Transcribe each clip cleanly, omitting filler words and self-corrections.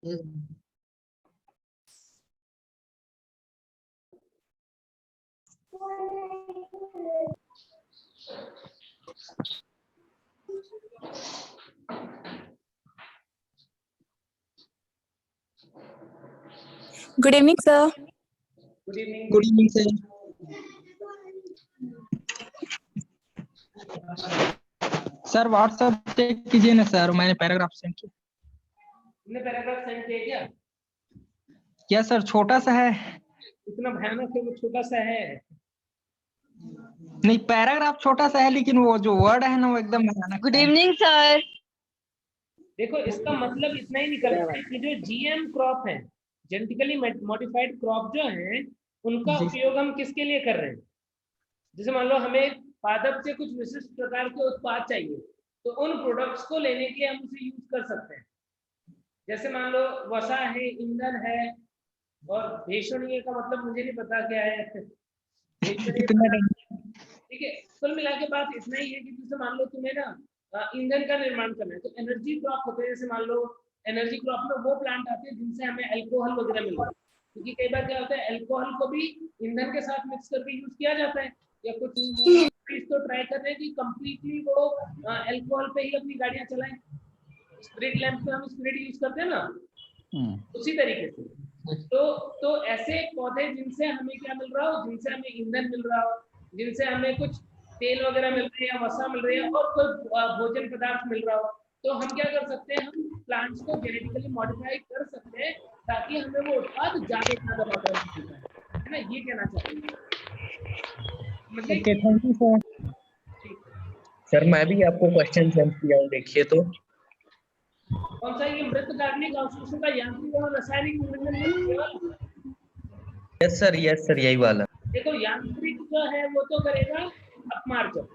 Good evening, sir. Good evening. Good evening sir. Sir WhatsApp check कीजिए ना sir, मैंने paragraph send किया। तुमने पैराग्राफ सेंड किया क्या? क्या सर, छोटा सा है। इतना भयानक है वो छोटा सा है? नहीं, पैराग्राफ छोटा सा है लेकिन वो जो वर्ड है ना वो एकदम भयानक। Good evening, sir. देखो इसका मतलब इतना ही निकल रहा है कि जो जीएम क्रॉप है, जेनेटिकली मॉडिफाइड क्रॉप जो है, उनका जी। उपयोग हम किसके लिए कर रहे हैं? जैसे मान लो हमें पादप से कुछ विशिष्ट प्रकार के उत्पाद चाहिए, तो उन प्रोडक्ट्स को लेने के लिए हम उसे यूज कर सकते हैं। जैसे मान लो वसा है, ईंधन है, और भेषणीय का मतलब मुझे नहीं पता क्या है। ठीक है, कुल मिला के बात इतना ही है कि जैसे मान लो तुम्हें ना ईंधन का निर्माण करना है, तो एनर्जी क्रॉप होते हैं। जैसे मान लो एनर्जी क्रॉप में वो प्लांट आते हैं जिनसे हमें अल्कोहल वगैरह मिलता है, क्योंकि कई बार क्या होता है, अल्कोहल को भी ईंधन के साथ मिक्स करके यूज किया जाता है। या कुछ तो ट्राई कर रहे हैं कि कंप्लीटली वो अल्कोहल पे ही अपनी गाड़ियां चलाएं। स्प्रिट लैंप में हम स्प्रिट यूज करते हैं ना, उसी तरीके से। तो ऐसे पौधे जिनसे हमें क्या मिल रहा हो, जिनसे हमें ईंधन मिल रहा हो, जिनसे हमें कुछ तेल वगैरह मिल रही है या वसा मिल रही है और कोई भोजन पदार्थ मिल रहा हो, तो हम क्या कर सकते हैं, हम प्लांट्स को जेनेटिकली मॉडिफाई कर सकते हैं ताकि हमें वो उत्पाद ज्यादा मात्रा में मिल जाए, है ना? ये कहना चाहते हैं। Okay, thank you sir. Sir मैं भी आपको क्वेश्चन सेंड किया हूँ, देखिए तो। कौन सा? ये मृत कार्बनिक अवशेषों का यांत्रिक और रासायनिक विघटन? यस सर यही वाला। देखो यांत्रिक जो है वो तो करेगा अपमार्जन,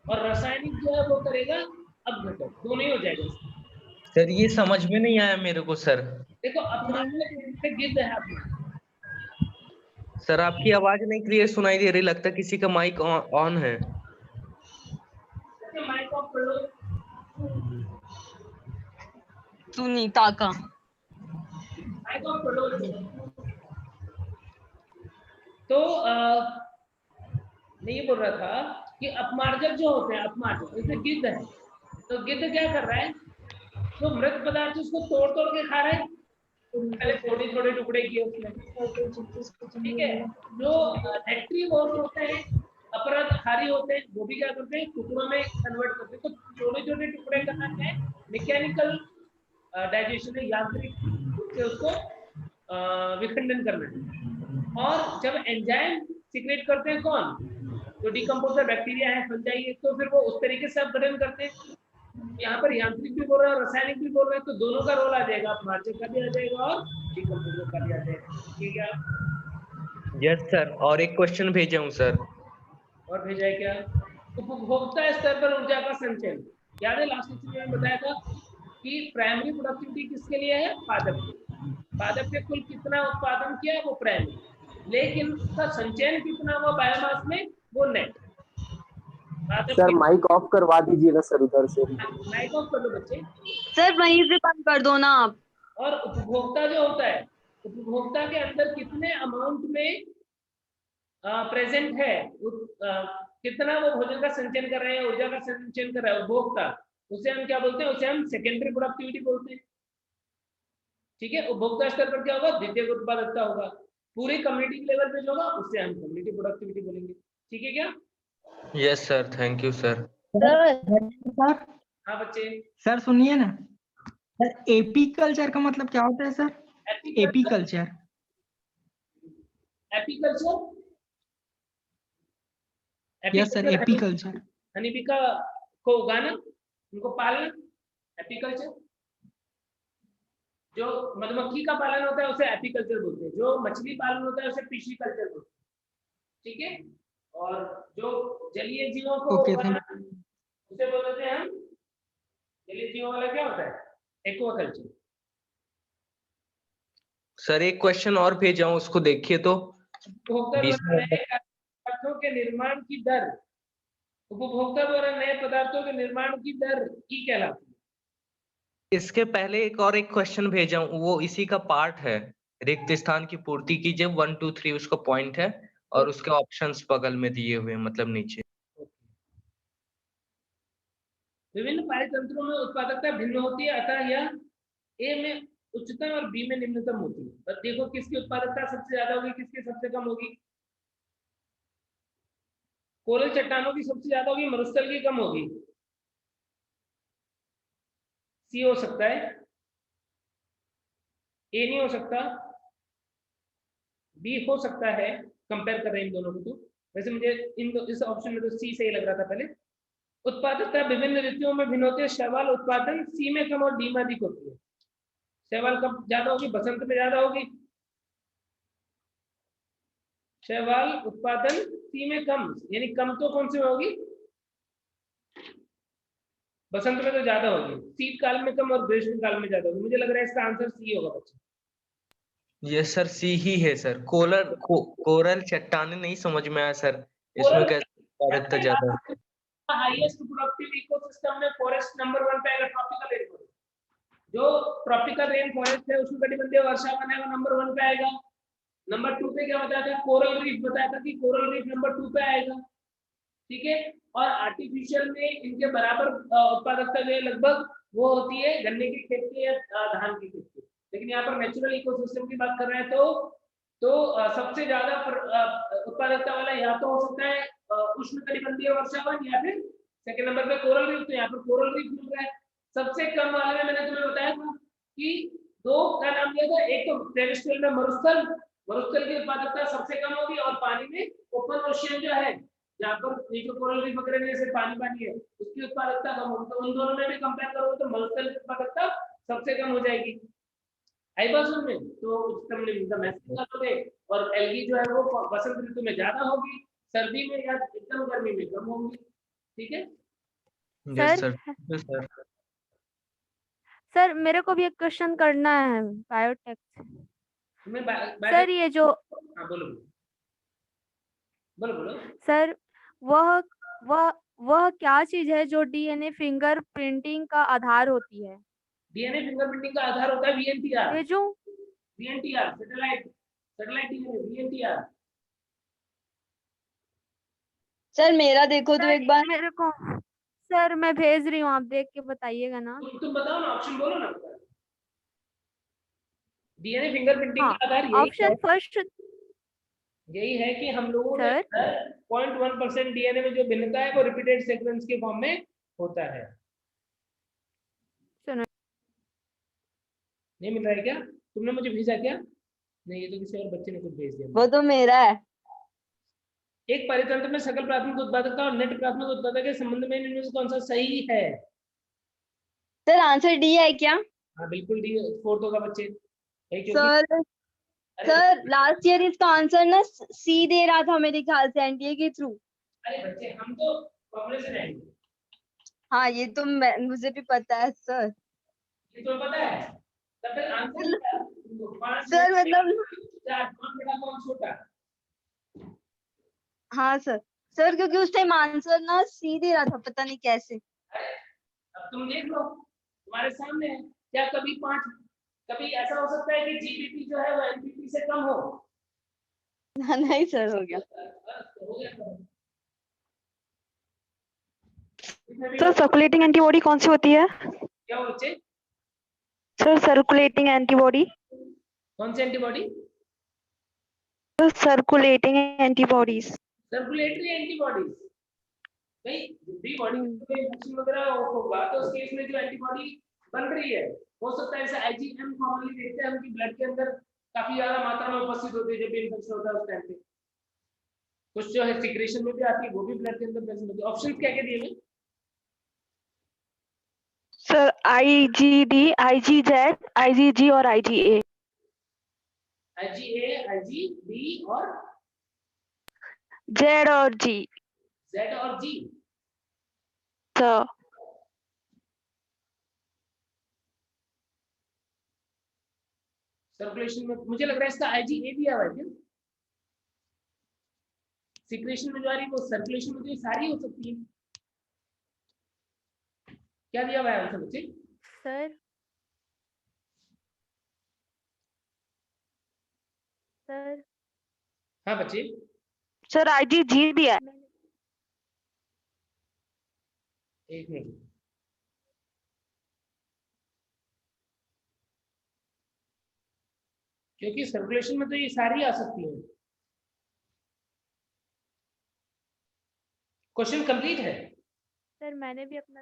और रासायनिक जो है वो करेगा अपघटन, दोनों ही हो जाएगा। सर ये समझ में नहीं आया मेरे को सर। देखो अपमार्जन गिद्ध है अपमार्जन। सर आपकी आवाज नहीं क्लियर सुनाई दे रही, लगता है किसी का माइक ऑन है। माइक ऑफ कर लो। सुनीता का। माइक ऑफ कर लो। तो मैं ये बोल रहा था कि अपमार्जक जो होते हैं, अपमार्जक जैसे गिद्ध है, तो गिद्ध क्या कर रहा है, जो मृत पदार्थ उसको तोड़ के खा रहा है, पहले थोड़े टुकड़े किए उसने। ठीक है, जो एक्टिव होते हैं, अपराधकारी होते हैं, वो भी क्या करते हैं, टुकड़ों में कन्वर्ट करते हैं। तो छोटे टुकड़े करना है, मैकेनिकल डाइजेशन है, यांत्रिक रूप से उसको विखंडन करना है। और जब एंजाइम सीक्रेट करते हैं कौन, जो डिकम्पोजर बैक्टीरिया है, फंजाई है, तो फिर वो उस तरीके से अपघटन करते हैं। यहाँ पर यांत्रिक भी बोल रहा है, रासायनिक भी बोल रहे हैं, तो दोनों का रोल आ जाएगा, अपमार्जक का भी आ जाएगा और डिकम्पोजर का भी आ जाएगा। ठीक है? यस सर, और एक क्वेश्चन भेजा हूँ सर। और भेजा है क्या? उपभोक्ता स्तर पर ऊर्जा का संचयन। याद है लास्ट लेक्चर में बताया था कि प्राइमरी प्रोडक्टिविटी किसके लिए है? पादप के। पादप के कुल कितना उत्पादन किया है वो प्राइमरी, लेकिन उसका संचयन कितना हुआ बायोमास में, वो नेट। सर माइक ऑफ करवा दीजिएगा सर उधर से। माइक ऑफ कर लो बच्चे। सर वहीं से बंद कर दो ना आप। और उपभोक्ता जो होता है, उपभोक्ता के अंदर कितने अमाउंट में प्रेजेंट है, कितना वो भोजन का संचयन कर रहे हैं, ऊर्जा का संचयन कर रहा है उपभोक्ता, उसे हम क्या बोलते हैं? उसे हम सेकेंडरी प्रोडक्टिविटी बोलते हैं। ठीक है, उपभोक्ता स्तर पर क्या होगा? द्वितीयक उत्पादकता होगा। पूरी कम्युनिटी लेवल पे जो होगा उसे हम कम्युनिटी प्रोडक्टिविटी बोलेंगे। ठीक है क्या? Yes sir, thank you sir. Sir हाँ बच्चे। सर सुनिए ना सर, एपीकल्चर का मतलब क्या होता है sir? Apiculture yes sir, apiculture Honey का को उगाना, उनको पालना, एपीकल्चर। जो मधुमक्खी का पालन होता है उसे एपीकल्चर बोलते हैं, जो मछली पालन होता है उसे पिशीकल्चर बोलते हैं। ठीक है, और जो जलीय जीवों को उगाना उसे बोलते हैं हम, जलीय जीवों वाला क्या होता है? एक्वाकल्चर। सर एक क्वेश्चन और भेजा हूँ, उसको देखिए तो। पदार्थों के निर्माण की दर, उपभोक्ता द्वारा नए पदार्थों के निर्माण की दर की कहलाती है। इसके पहले एक क्वेश्चन भेजा हूँ, वो इसी का पार्ट है। रिक्त स्थान की पूर्ति कीजिए, 1 2 3 उसका पॉइंट है और उसके ऑप्शंस बगल में दिए हुए हैं, मतलब नीचे। विभिन्न पारितंत्रों में उत्पादकता भिन्न होती है, अतः यह ए में उच्चतम और बी में निम्नतम होती है। बस देखो किसकी उत्पादकता सबसे ज्यादा होगी, किसकी सबसे कम होगी। कोरल चट्टानों की सबसे ज्यादा होगी, मरुस्थल की कम होगी। सी हो सकता है, ए नहीं हो सकता, बी हो सकता है। कंपेयर कर रहे हैं इन दोनों को, तो वैसे मुझे इस ऑप्शन में तो सी सही लग रहा था पहले। उत्पादकता विभिन्न ऋतुओं में भिन्न होती है। शैवाल उत्पादन सी में कम और डी में अधिक होती है। शैवाल कब ज्यादा होगी, बसंत में ज्यादा होगी। शैवाल उत्पादन सी में कम, यानी कम तो कौन से में होगी, बसंत में तो ज्यादा होगी। शीतकाल में कम और ग्रीष्म काल में ज्यादा होगी। मुझे लग रहा है इसका आंसर सी होगा बच्चे। ये सर सी ही है सर। कोरल चट्टाने नहीं समझ में आया सर, इसमें कैसे उत्पादकता ज्यादा है। हाईएस्ट प्रोडक्टिव इकोसिस्टम में फॉरेस्ट नंबर 1 पे आएगा, ट्रॉपिकल रेन फॉरेस्ट। जो ट्रॉपिकल रेन फॉरेस्ट है उष्णकटिबंधीय वर्षा वन है, वो नंबर 1 पे आएगा। नंबर 2 पे क्या बताया था, कोरल रीफ बताया था कि कोरल रीफ नंबर 2 पे आएगा। ठीक है, और आर्टिफिशियल में इनके बराबर उत्पादकता जो है लगभग वो होती है गन्ने की खेत की या धान की खेत की। लेकिन यहाँ पर नेचुरल इकोसिस्टम की बात कर रहे हैं, तो सबसे ज्यादा उत्पादकता वाला या तो हो सकता है उष्णकटिबंधीय वर्षावन, या फिर सेकंड नंबर पे कोरल रीफ। तो यहाँ पर कोरल रीफ मिल रहा है। सबसे कम वाले में मैंने तुम्हें बताया था कि दो का नाम लिया था, एक तो टेरेस्ट्रियल में मरुस्थल, मरुस्थल की उत्पादकता सबसे कम होगी, और पानी में ओपन ओशियन जो है जहाँ पर ये जो कोरल रीफ वगैरह में से पानी पानी है उसकी उत्पादकता कम होगी। तो उन दोनों में भी कंपेयर करोगे तो मरुस्थल की उत्पादकता सबसे कम हो जाएगी। आई बात समझ में? तो उच्चतम निम्नतम ऐसे करोगे, और एलगी जो है वो बसंत ऋतु में ज्यादा होगी, सर्दी में या एकदम गर्मी में कम होगी। ठीक है यस सर, सर सर मेरे को भी एक क्वेश्चन करना है बायोटेक से। तुम्हें सर ये जो हाँ बोलो बोलो बोलो। सर वह क्या चीज है जो डीएनए फिंगर प्रिंटिंग का आधार होती है? डीएनए फिंगरप्रिंटिंग का आधार होता है वीएनटीआर। भेजूं? VNTR satellite DNA VNTR. Sir मेरा देखो तो सर एक बार। मेरे को, सर मैं भेज रही हूँ, आप देख के बताइएगा ना। तुम बताओ ना, ऑप्शन बोलो ना। डीएनए फिंगरप्रिंटिंग हाँ, का आधार ऑप्शन फर्स्ट यही है कि हम लोगों में सर 0.1% डीएनए में जो भिन्नता है वो रिपीटेड सीक्वेंस के फॉर्म में होता है। सुनो, नहीं मिल रहा है क्या? तुमने मुझे भेजा क्या? नहीं, ये तो किसी और बच्चे ने कुछ भेज दिया। वो तो मेरा है। एक परितंत्र में सकल प्राथमिक उत्पादकता और नेट प्राथमिक उत्पादकता के संबंध में इनमें से कौन सा सही है? सर आंसर डी है क्या? हाँ बिल्कुल डी, फोर्थ होगा बच्चे। सर सर लास्ट ईयर इसका आंसर ना सी दे रहा था मेरे ख्याल से एनटीए के थ्रू। अरे बच्चे हम तो पॉपुलेशन है। हाँ ये तो मुझे भी पता है सर। ये तो पता है, तब फिर आंसर क्या? सर मतलब कौन बड़ा कौन छोटा? हाँ सर। सर क्योंकि उस टाइम आंसर ना सी दे रहा था, पता नहीं कैसे। अब तुम देख लो तुम्हारे सामने है। क्या कभी ऐसा हो सकता है कि जीबीपी जो है वो एनपीपी से कम हो? नहीं सर, हो गया। सर सर्कुलेटिंग एंटीबॉडी कौन सी होती है? क्या हो बच्चे? Sir circulating antibody. कौन सी antibody? Sir circulating antibodies. Circulatory antibodies. भाई भी बॉडी में इन्फेक्शन वगैरह होगा तो उस केस में जो एंटीबॉडी बन रही है हो सकता है, जैसे आईजीएम कॉमनली देखते हैं हम कि ब्लड के अंदर काफी ज्यादा मात्रा में उपस्थित होती है जब भी इन्फेक्शन होता है उस टाइम पे। कुछ जो है सिक्रेशन में भी आती है, वो भी ब्लड के अंदर प्रेजेंट होती है। ऑप्शंस क्या क्या दिए हैं? सर आईजीडी, आईजीजेड, आईजीजी और आईजीए। आईजीए, आईजीडी और जेड और जी। जेड और जी। सर सर्कुलेशन में मुझे लग रहा है इसका आईजीए दिया हुआ है क्या? सिक्रेशन में जो आ रही है वो सर्कुलेशन में तो सारी हो सकती है। क्या दिया हुआ है आंसर बच्चे? सर सर हाँ बच्चे, सर IgG दिया है। एक मिनट। क्योंकि सर्कुलेशन में तो ये सारी आ सकती है। क्वेश्चन कंप्लीट है? सर मैंने भी अपना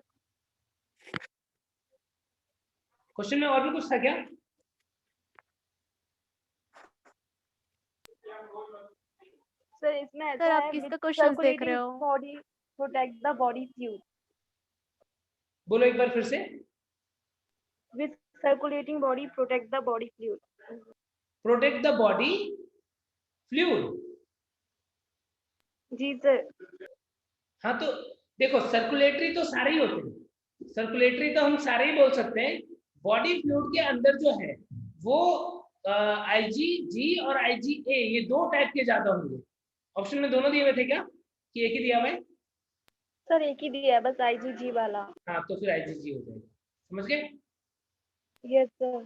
क्वेश्चन में और भी कुछ था क्या? सर इसमें सर ऐसा आप है, किसका with क्वेश्चन देख रहे circulating हो? body protect the body fluid. बोलो एक बार फिर से। With circulating body protect the body fluid. Protect the body fluid. जी सर। हाँ तो देखो, सर्कुलेटरी तो सारे ही होते हैं, सर्कुलेटरी तो हम सारे ही बोल सकते हैं। बॉडी फ्लूइड के अंदर जो है वो IgG और IgA ये दो टाइप के ज्यादा होंगे। ऑप्शन में दोनों दिए हुए थे क्या कि एक ही दिया हुआ है? सर एक ही दिया है बस, IgG वाला। हाँ तो फिर IgG हो जाएगा, समझ गए? Yes sir.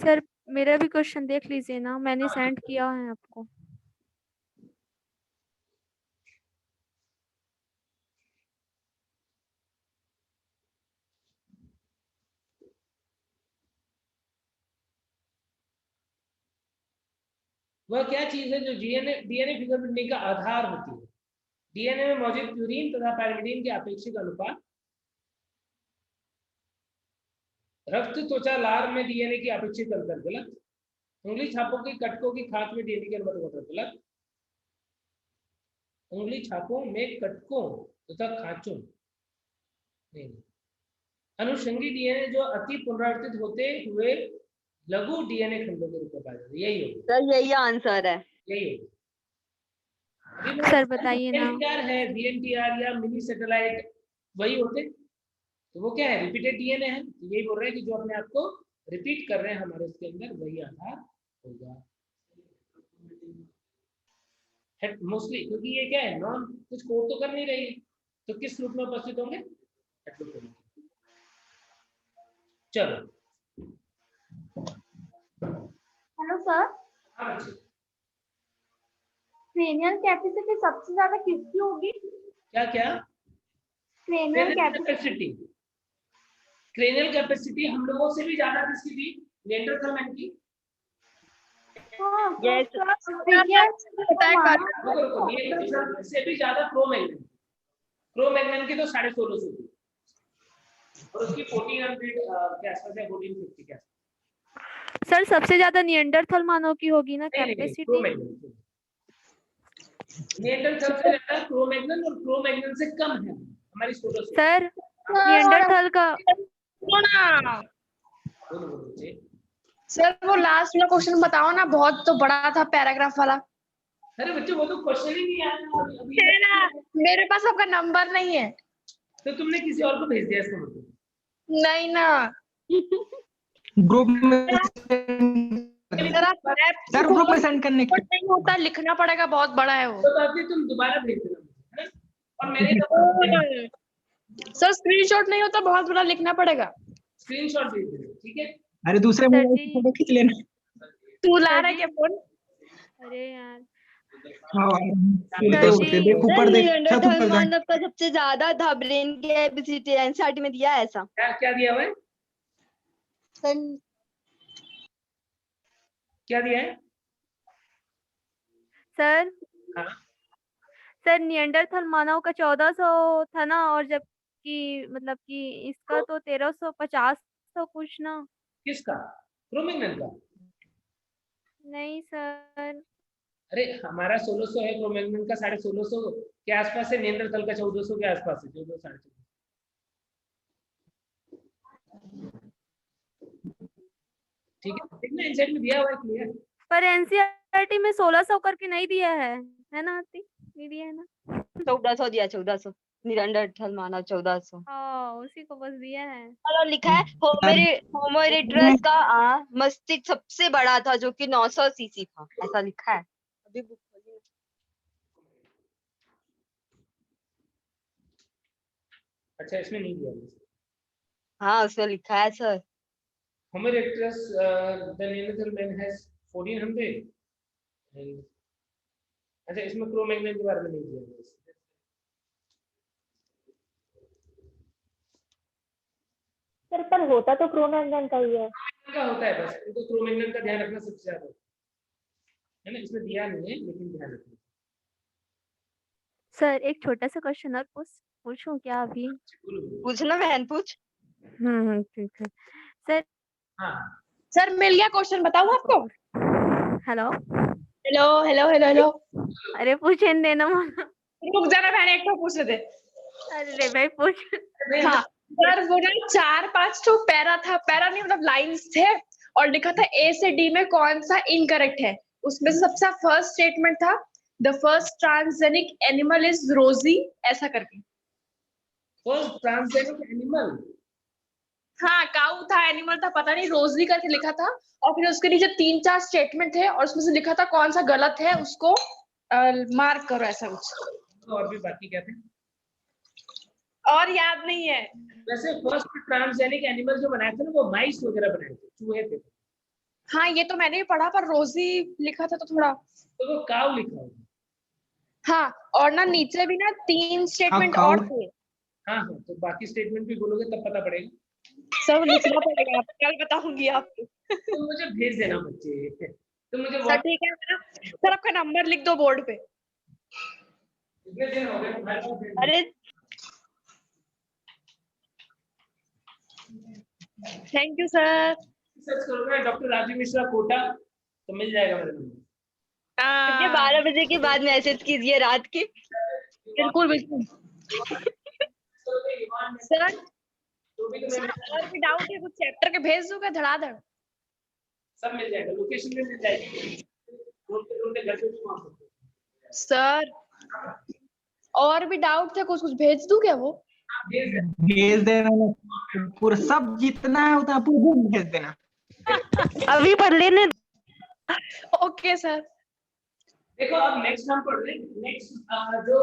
सर मेरा भी क्वेश्चन देख लीजिए ना, मैंने सेंड किया है आपको। वह क्या चीज है जो डीएनए फिंगरप्रिंटिंग का आधार होती है? डीएनए में मौजूद प्यूरीन तथा पाइरिडीन के अपेक्षित अनुपात, रक्त त्वचा लार में डीएनए की अपेक्षित अंतर गलत, उंगली छापों की कटकों की खाच में डीएनए के अनुपात गलत, उंगली छापों में कटकों तथा खांचों नहीं, अनुषंगी डीएनए जो अति पुनरावर्तित होते हुए लघु डीएनए खंडों के रूप में पाया जाता है। यही होगा सर यही आंसर है। यही होगा। सर बताइए ना। VNTR है, VNTR या मिनी सैटेलाइट वही होते, तो वो क्या है? रिपीटेड डीएनए है। तो यही बोल रहे हैं कि जो अपने आप को रिपीट कर रहे हैं हमारे उसके अंदर, वही आधार होगा मोस्टली, क्योंकि ये क्या है, नॉन कुछ कोड तो कर नहीं रही है, तो किस रूप में उपस्थित होंगे? चलो हेलो सर, हाँ बच्चे, क्रेनियल कैपेसिटी सबसे ज्यादा किसकी होगी? क्या क्या? क्रेनियल कैपेसिटी, क्रेनियल कैपेसिटी हम लोगों से भी ज्यादा किसकी थी? निएंडरथल मैन की। निएंडरथल से भी ज्यादा क्रो-मैग्नन, क्रो-मैग्नन की तो 1650 थी और उसकी 1400 के आसपास है, 1450 के आसपास। सर सबसे ज्यादा निएंडरथल मानव की होगी ना कैपेसिटी? क्रो-मैग्नन, निएंडरथल से ज्यादा क्रो-मैग्नन और क्रो-मैग्नन से कम है हमारी सोलर। सर निएंडरथल का सर वो लास्ट वाला क्वेश्चन बताओ ना, बहुत तो बड़ा था पैराग्राफ वाला। अरे बच्चे वो तो क्वेश्चन ही नहीं आया अभी। मेरे पास आपका नंबर नहीं है। तो तुमने किसी और को भेज दिया इसका मतलब? नहीं ना। ग्रुप में सर ग्रुप में सेंड करने के नहीं होता, लिखना पड़ेगा, बहुत बड़ा है वो। तो अभी तुम दोबारा भेज देना, है ना? और मेरे सर स्क्रीनशॉट नहीं होता, बहुत बड़ा लिखना पड़ेगा। स्क्रीनशॉट भेज देना, ठीक है? अरे दूसरे मोबाइल से फोटो खींच लेना। तू ला रहा है क्या फोन? अरे यार देख ऊपर देख, छत ऊपर जा। मानव का सबसे ज्यादा था ब्रेन की कैपेसिटी, एनसीईआरटी में दिया है ऐसा। क्या दिया हुआ है? क्या दिया है सर? हाँ? सर निएंडरथल मानव का 1400 था ना, और जबकि मतलब कि इसका तो 1350 कुछ ना। किसका? क्रो-मैग्नन का? नहीं सर। अरे हमारा 1600 है, क्रो-मैग्नन का 1650 के आसपास है, निएंडरथल का 1400 के आसपास है, 1400 1450। ठीक है, देखना इनसाइड में दिया हुआ है, क्लियर। पर एनसीईआरटी में 1600 करके नहीं दिया है ना आरती? नहीं दिया है ना? 1400 दिया, 1400 निएंडरथल मानव 1400। हाँ उसी को बस दिया है। और लिखा है होमो इरेक्टस का मस्तिष्क सबसे बड़ा था जो कि 900 सीसी था, ऐसा लिखा है। अभी बुक खोलिए। अच्छा इसमें नहीं दिया। हाँ उसमें लिखा है sir. Homo erectus, the Neanderthal man has 1400 अच्छा, इसमें क्रोमैग्नेट के बारे में नहीं दिया गया। सर पर होता तो क्रोमैग्नेट का ही है। क्या होता है, बस इनको क्रोमैग्नेट का ध्यान रखना सबसे ज्यादा है ना, इसमें दिया नहीं है लेकिन ध्यान रखना। सर एक छोटा सा क्वेश्चन और पूछूं क्या अभी? पूछना बहन, पूछ। ठीक है सर। हाँ सर मिल गया क्वेश्चन, बताऊं आपको? Hello hello hello hello hello. अरे पूछने देना मुझे। रुक जाना बहन, एक तो पूछ रहे थे। अरे भाई पूछ। हाँ सर, वो ना 4-5 तो पैरा था, पैरा नहीं मतलब लाइंस थे, और लिखा था ए से डी में कौन सा इनकरेक्ट है। उसमें से सबसे फर्स्ट स्टेटमेंट था the first transgenic animal is रोजी, ऐसा करके। फर्स्ट ट्रांसजेनिक एनिमल, हाँ काऊ था, एनिमल था, पता नहीं, रोजी करके लिखा था। और फिर उसके नीचे 3-4 स्टेटमेंट थे और उसमें से लिखा था कौन सा गलत है उसको मार्क करो, ऐसा कुछ। और भी बाकी क्या थे? और याद नहीं है। वैसे फर्स्ट ट्रांसजेनिक एनिमल जो बनाए थे ना, वो माइस वगैरह बनाए थे, चूहे थे। हाँ ये तो मैंने भी पढ़ा, पर रोजी लिखा था तो थोड़ा। तो वो काऊ लिखा होगा। हाँ, और ना नीचे भी ना 3 स्टेटमेंट काऊ। और थे। हाँ हाँ, तो बाकी स्टेटमेंट भी बोलोगे तब पता पड़ेगा। सब लिखना पड़ेगा, कल बताऊंगी आपको। तो मुझे भेज देना बच्चे, तो मुझे सर ठीक है ना सर, आपका नंबर लिख दो बोर्ड पे। कितने दिन हो गए तुम्हारे पास भेज दो। अरे थैंक यू सर। सर्च करोगे डॉक्टर राजीव मिश्रा कोटा तो मिल जाएगा मेरा नंबर। मुझे 12 बजे के बाद मैसेज कीजिए रात के। बिल्कुल बिल्कुल सर। तो भी तुम्हें और भी डाउट है कुछ चैप्टर के, भेज दूंगा धड़ाधड़। सब मिल जाएगा, लोकेशन भी मिल जाएगी, ढूंढते घर पे भी पहुंच सकते हो। सर और भी डाउट थे कुछ कुछ, भेज दूं क्या वो? आप भेज देना। भेज देना ना, पूरा सब जितना है उतना पूरा भेज देना। अभी पढ़ लेने। Okay sir. देखो अब नेक्स्ट हम पढ़ रहे हैं, नेक्स्ट जो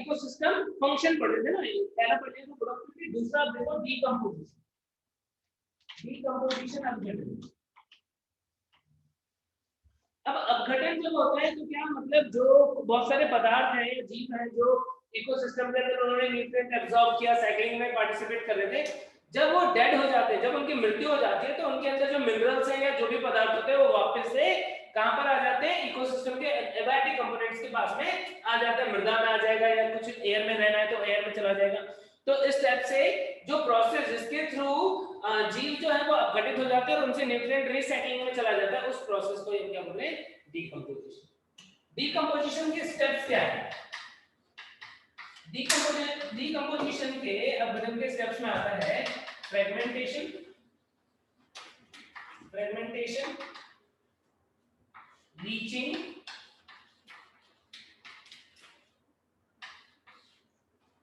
इकोसिस्टम फंक्शन पढ़ रहे थे ना, पहला पढ़ रहे थे प्रोडक्टिविटी, दूसरा देखो डीकंपोजिशन। डीकंपोजिशन अपघटन। अब अपघटन जब होता है तो क्या मतलब, जो बहुत सारे पदार्थ हैं या जीव हैं जो इकोसिस्टम के अंदर उन्होंने न्यूट्रिएंट एब्जॉर्ब किया, साइक्लिंग में पार्टिसिपेट कर रहे थे, जब वो डेड हो जाते हैं, जब उनकी मृत्यु हो जाती है, तो उनके अंदर जो मिनरल्स हैं या जो भी पदार्थ होते हैं वो वापस से कहां पर आ जाते हैं, इकोसिस्टम के एबायोटिक कंपोनेंट्स के पास में आ जाते हैं, मृदा में आ जाएगा, या कुछ एयर में रहना है तो एयर में चला जाएगा। तो इस टाइप से जो प्रोसेस जिसके थ्रू जीव जो है वो अपघटित हो जाते हैं और उनसे न्यूट्रिएंट रीसाइक्लिंग में चला जाता है, उस प्रोसेस को क्या बोलते हैं, डीकंपोजिशन। डीकंपोजिशन के स्टेप्स क्या है? डीकंपोजिशन के अपघटन के स्टेप्स में आता है फ्रेगमेंटेशन, लीचिंग,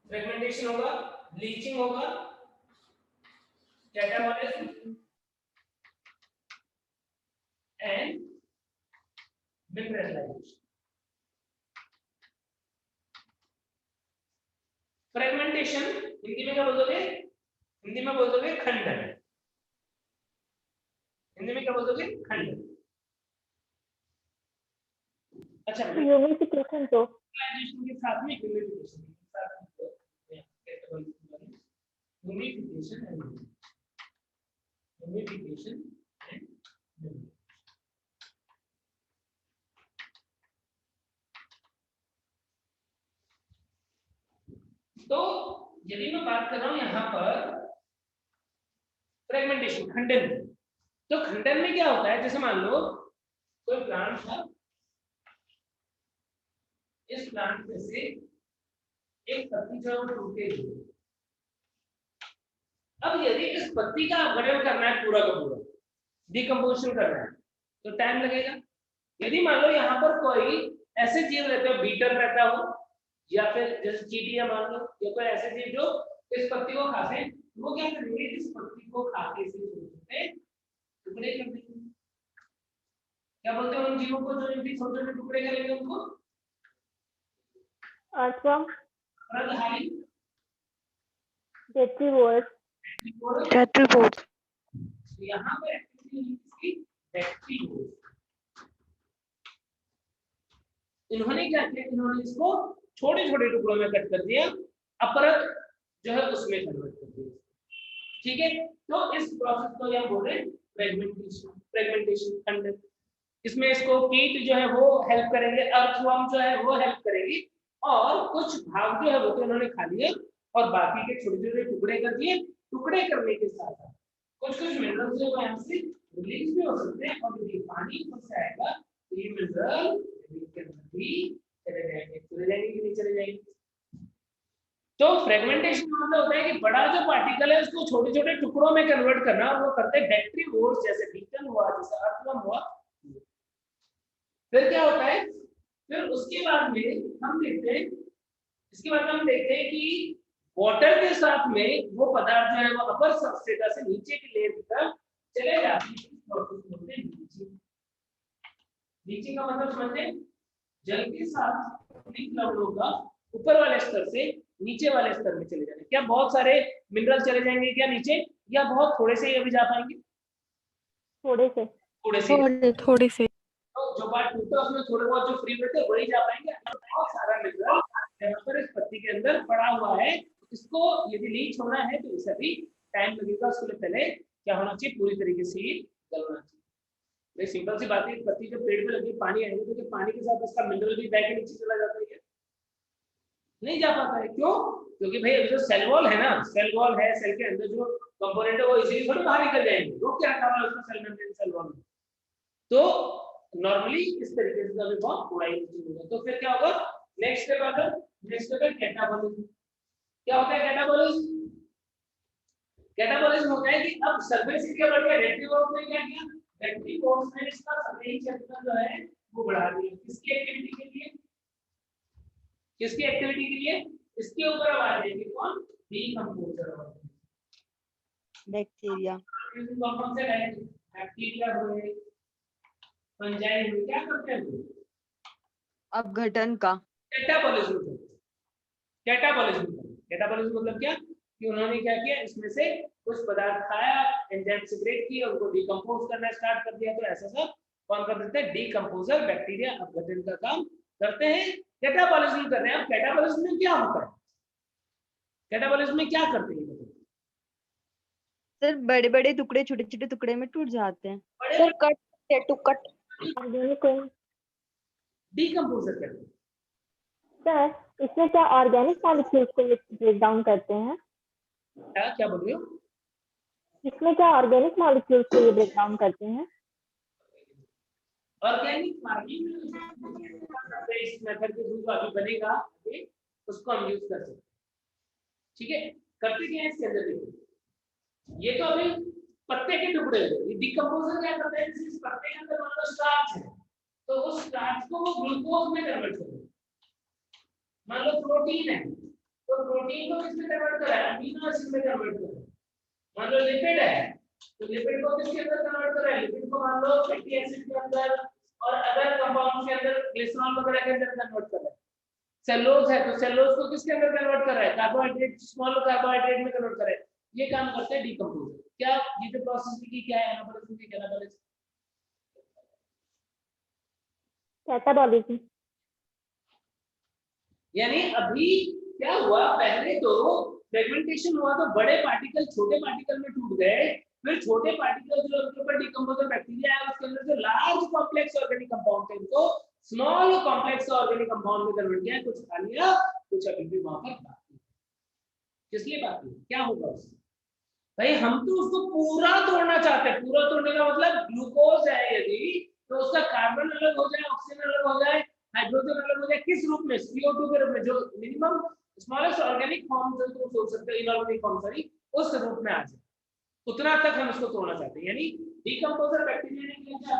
फ्रेगमेंटेशन होगा, लीचिंग होगा, catabolism and mineralization. Fragmentation Hindi में क्या बोलोगे? हिंदी में बोलोगे खंडन। हिंदी में क्या बोलोगे? खंडन। अच्छा, यूनिफिकेशन तो यूनिफिकेशन के साथ में यूनिफिकेशन के साथ में यूनिफिकेशन एंड तो यदि मैं बात कर रहा हूं यहां पर फ्रेगमेंटेशन, खंडन, तो खंडन में क्या होता है, जैसे मान लो कोई प्लांट था, इस प्लांट में से एक पत्ती जो है टूट गई। अब यदि इस पत्ती का अपघटन करना है पूरा का पूरा, डिकम्पोजिशन करना है, तो टाइम लगेगा। यदि मान लो यहाँ पर कोई ऐसे जीव रहते हो, बीटर रहता हो, या फिर जैसे चींटियां मान लो, या कोई ऐसे जीव जो इस पत्ती को खाते हैं, वो क्या करेंगे, इस पत्ती को खाते से टुकड़े कर देंगे। क्या बोलते हैं उन जीवों को जो इनके छोटे छोटे टुकड़े करेंगे उनको? अर्थवर्म, परदहारी, टेट्रीपोड। यहाँ पर एक्टिविटी इसकी बैक्टीरियोज। इन्होंने क्या किया, इन्होंने इसको छोटे छोटे टुकड़ों में कट कर दिया, अपरक जो है उसमें कन्वर्ट कर दिया। ठीक है, तो इस प्रोसेस को हम बोल रहे हैं फ्रेगमेंटेशन खंडन। इसमें इसको कीट जो है वो हेल्प करेंगे, अर्थवर्म जो है वो हेल्प करेगी, और कुछ भाग जो है वो तो इन्होंने खा लिए और बाकी के छोटे छोटे टुकड़े कर दिए। टुकड़े करने के साथ साथ कुछ कुछ मिनरल्स जो है हमसे रिलीज भी हो सकते हैं, और यदि पानी से आएगा तो ये मिनरल के अंदर भी चले जाएंगे कि नहीं चले जाएंगे। तो फ्रेगमेंटेशन मतलब होता है कि बड़ा जो पार्टिकल है उसको छोटे छोटे टुकड़ों में कन्वर्ट करना, और वो करते हैं बैक्टीरियोर्स, जैसे बीटल हुआ, जैसे अर्थवर्म हुआ। फिर क्या होता है, फिर उसके बाद में हम देखते हैं, इसके बाद हम देखते हैं कि वाटर के साथ में वो पदार्थ जो है वो अपर सबस्ट्रेटा से नीचे की लेयर तक चले जाते हैं। प्रोसेस बोलते हैं लीचिंग। लीचिंग का मतलब समझते हैं, जल के साथ लवणों का ऊपर वाले स्तर से नीचे वाले स्तर में चले जाने। क्या बहुत सारे मिनरल चले जाएंगे क्या नीचे, या बहुत थोड़े से अभी जा पाएंगे? थोड़े से थोड़े से तो जो बात टूटा उसमें थोड़े बहुत जो फ्री रहते वही जा पाएंगे। बहुत सारा मिनरल यहाँ पर इस पत्ती के अंदर पड़ा हुआ है, इसको यदि लीच होना है तो इसे भी टाइम लगेगा। उसके लिए पहले क्या होना चाहिए, पूरी तरीके से गलना चाहिए। सिंपल सी बात है, पत्ती जब पेड़ पे लगी पानी आएंगे तो पानी के साथ उसका मिनरल भी बह के नीचे चला जाता है, नहीं जा पाता है। क्यों? क्योंकि भाई अभी जो सेल वॉल है ना, सेल वॉल है, सेल के अंदर जो कंपोनेंट है वो इजीली थोड़ी बाहर निकल जाएंगे, वो क्या रखा हुआ है उसमें सेल मेम्ब्रेन, सेल वॉल में। तो नॉर्मली इस तरीके से कभी बहुत थोड़ा ही होगा। तो फिर क्या होगा, नेक्स्ट स्टेप आता है, नेक्स्ट स्टेप है कैटाबॉलिज्म। क्या होता है कैटाबॉलिज्म? कैटाबॉलिज्म होता है कि अब सरफेस एरिया बढ़ गया, रेटिनोड ने क्या किया, रेटिनोड ने इसका सतही क्षेत्रफल जो है वो बढ़ा दिया। किसकी एक्टिविटी के लिए? किसकी एक्टिविटी के लिए? इसके ऊपर अब आ जाएगी कौन, डीकंपोजर बैक्टीरिया। कौन से है, बैक्टीरिया हुए, फंजाई हुए, क्या करते हैं अपघटन का। कैटाबॉलिज्म। कैटाबॉलिज्म मतलब क्या, कि उन्होंने क्या किया, इसमें से कुछ पदार्थ खाया, एंजाइम सेक्रेट किए, उनको डिकम्पोज करना स्टार्ट कर दिया। तो ऐसा सब कौन कर देते हैं, डीकंपोजर बैक्टीरिया अपघटन का काम करते हैं, कैटाबॉलिज्म कर रहे हैं। अब कैटाबॉलिज्म में क्या होता है, कैटाबॉलिज्म में क्या करते हैं? सर बड़े बड़े टुकड़े छोटे छोटे टुकड़े में टूट जाते हैं। Sir cut to cut organic decomposer करते हैं। सर इसमें क्या ऑर्गेनिक मॉलिक्यूल्स को ब्रेक डाउन करते हैं? क्या बोल रहे हो? इसमें क्या ऑर्गेनिक मॉलिक्यूल्स को ये ब्रेक डाउन करते हैं? ऑर्गेनिक फार्मिंग इस मेथड के थ्रू अभी बनेगा, उसको हम यूज कर सकते हैं। ठीक है, करते क्या है इसके अंदर देखो, ये तो अभी पत्ते के टुकड़े हैं, ये डिकम्पोजर क्या करते हैं, इस पत्ते के अंदर मान लो स्टार्च है, तो उस स्टार्च को वो ग्लूकोज में कन्वर्ट करते हैं। मान लो प्रोटीन है, तो प्रोटीन को किसमें कन्वर्ट कर रहा है, अमीनो एसिड में कन्वर्ट कर रहा है। मान लो लिपिड है, तो लिपिड को किसके अंदर कन्वर्ट कर रहा है, लिपिड को मान लो फैटी एसिड के अंदर और अदर कंपाउंड्स के अंदर, ग्लिसरॉल वगैरह के अंदर कन्वर्ट कर रहा है। सेलुलोज है, तो सेलुलोज को किसके अंदर कन्वर्ट कर रहा है, कार्बोहाइड्रेट, स्मॉल कार्बोहाइड्रेट में कन्वर्ट कर रहा है। ये काम करते हैं डीकंपोजर। क्या ये जो प्रोसेस की क्या है, एनाबॉलिज्म की कैटाबॉलिज्म यानी अभी क्या हुआ, पहले तो फ्रेगमेंटेशन हुआ तो बड़े पार्टिकल छोटे पार्टिकल में टूट गए, फिर छोटे पार्टिकल जो उनके ऊपर डिकंपोजर बैक्टीरिया है उसके अंदर जो लार्ज कॉम्प्लेक्स ऑर्गेनिक कंपाउंड थे उनको स्मॉल कॉम्प्लेक्स ऑर्गेनिक कंपाउंड में कन्वर्ट किया, कुछ खा लिया, कुछ अभी भी वहां पर बाकी। किस लिए बाकी, क्या होगा उससे? भाई हम तो उसको पूरा तोड़ना चाहते हैं। पूरा तोड़ने का मतलब ग्लूकोज है यदि, तो उसका कार्बन अलग हो जाए, ऑक्सीजन अलग हो जाए, हाइड्रोजन अलग हो जाए, किस रूप में, CO2 के रूप में, जो मिनिमम स्मॉलेस्ट ऑर्गेनिक फॉर्म जो तुम सोच सकते हो, इनऑर्गेनिक फॉर्म सॉरी, उस रूप में आ जाए, उतना तक हम उसको तोड़ना चाहते हैं। यानी डिकंपोजर बैक्टीरिया ने किया,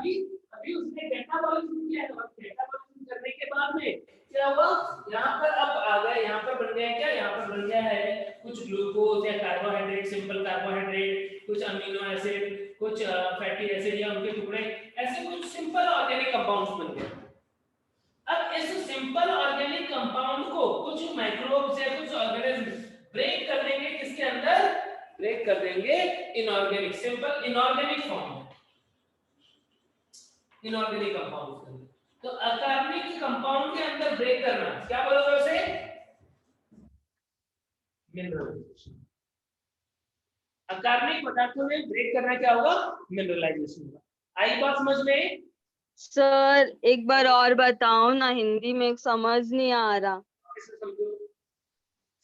अभी उसने कैटाबॉलिज्म किया है। कैटाबॉलिज्म करने के बाद में क्या हुआ, यहाँ पर अब आ गए, यहाँ पर बन गया क्या, यहाँ पर बन गया है कुछ ग्लूकोज या कार्बोहाइड्रेट, सिंपल कार्बोहाइड्रेट, कुछ अमीनो एसिड, कुछ फैटी एसिड या उनके टुकड़े, ऐसे कुछ सिंपल ऑर्गेनिक कंपाउंड्स बन गए। अब इस सिंपल ऑर्गेनिक कंपाउंड को कुछ माइक्रोब्स या कुछ ऑर्गेनिज्म ब्रेक कर देंगे, किसके अंदर ब्रेक कर देंगे, inorganic, simple inorganic form, inorganic compounds. तो अकार्बनिक कंपाउंड के अंदर ब्रेक करना, क्या बोलोगे उसे? मिनरलाइजेशन। अकार्बनिक पदार्थों में ब्रेक करना क्या होगा? मिनरलाइजेशन होगा। आई बात समझ में? सर एक बार और बताओ ना, हिंदी में समझ नहीं आ रहा।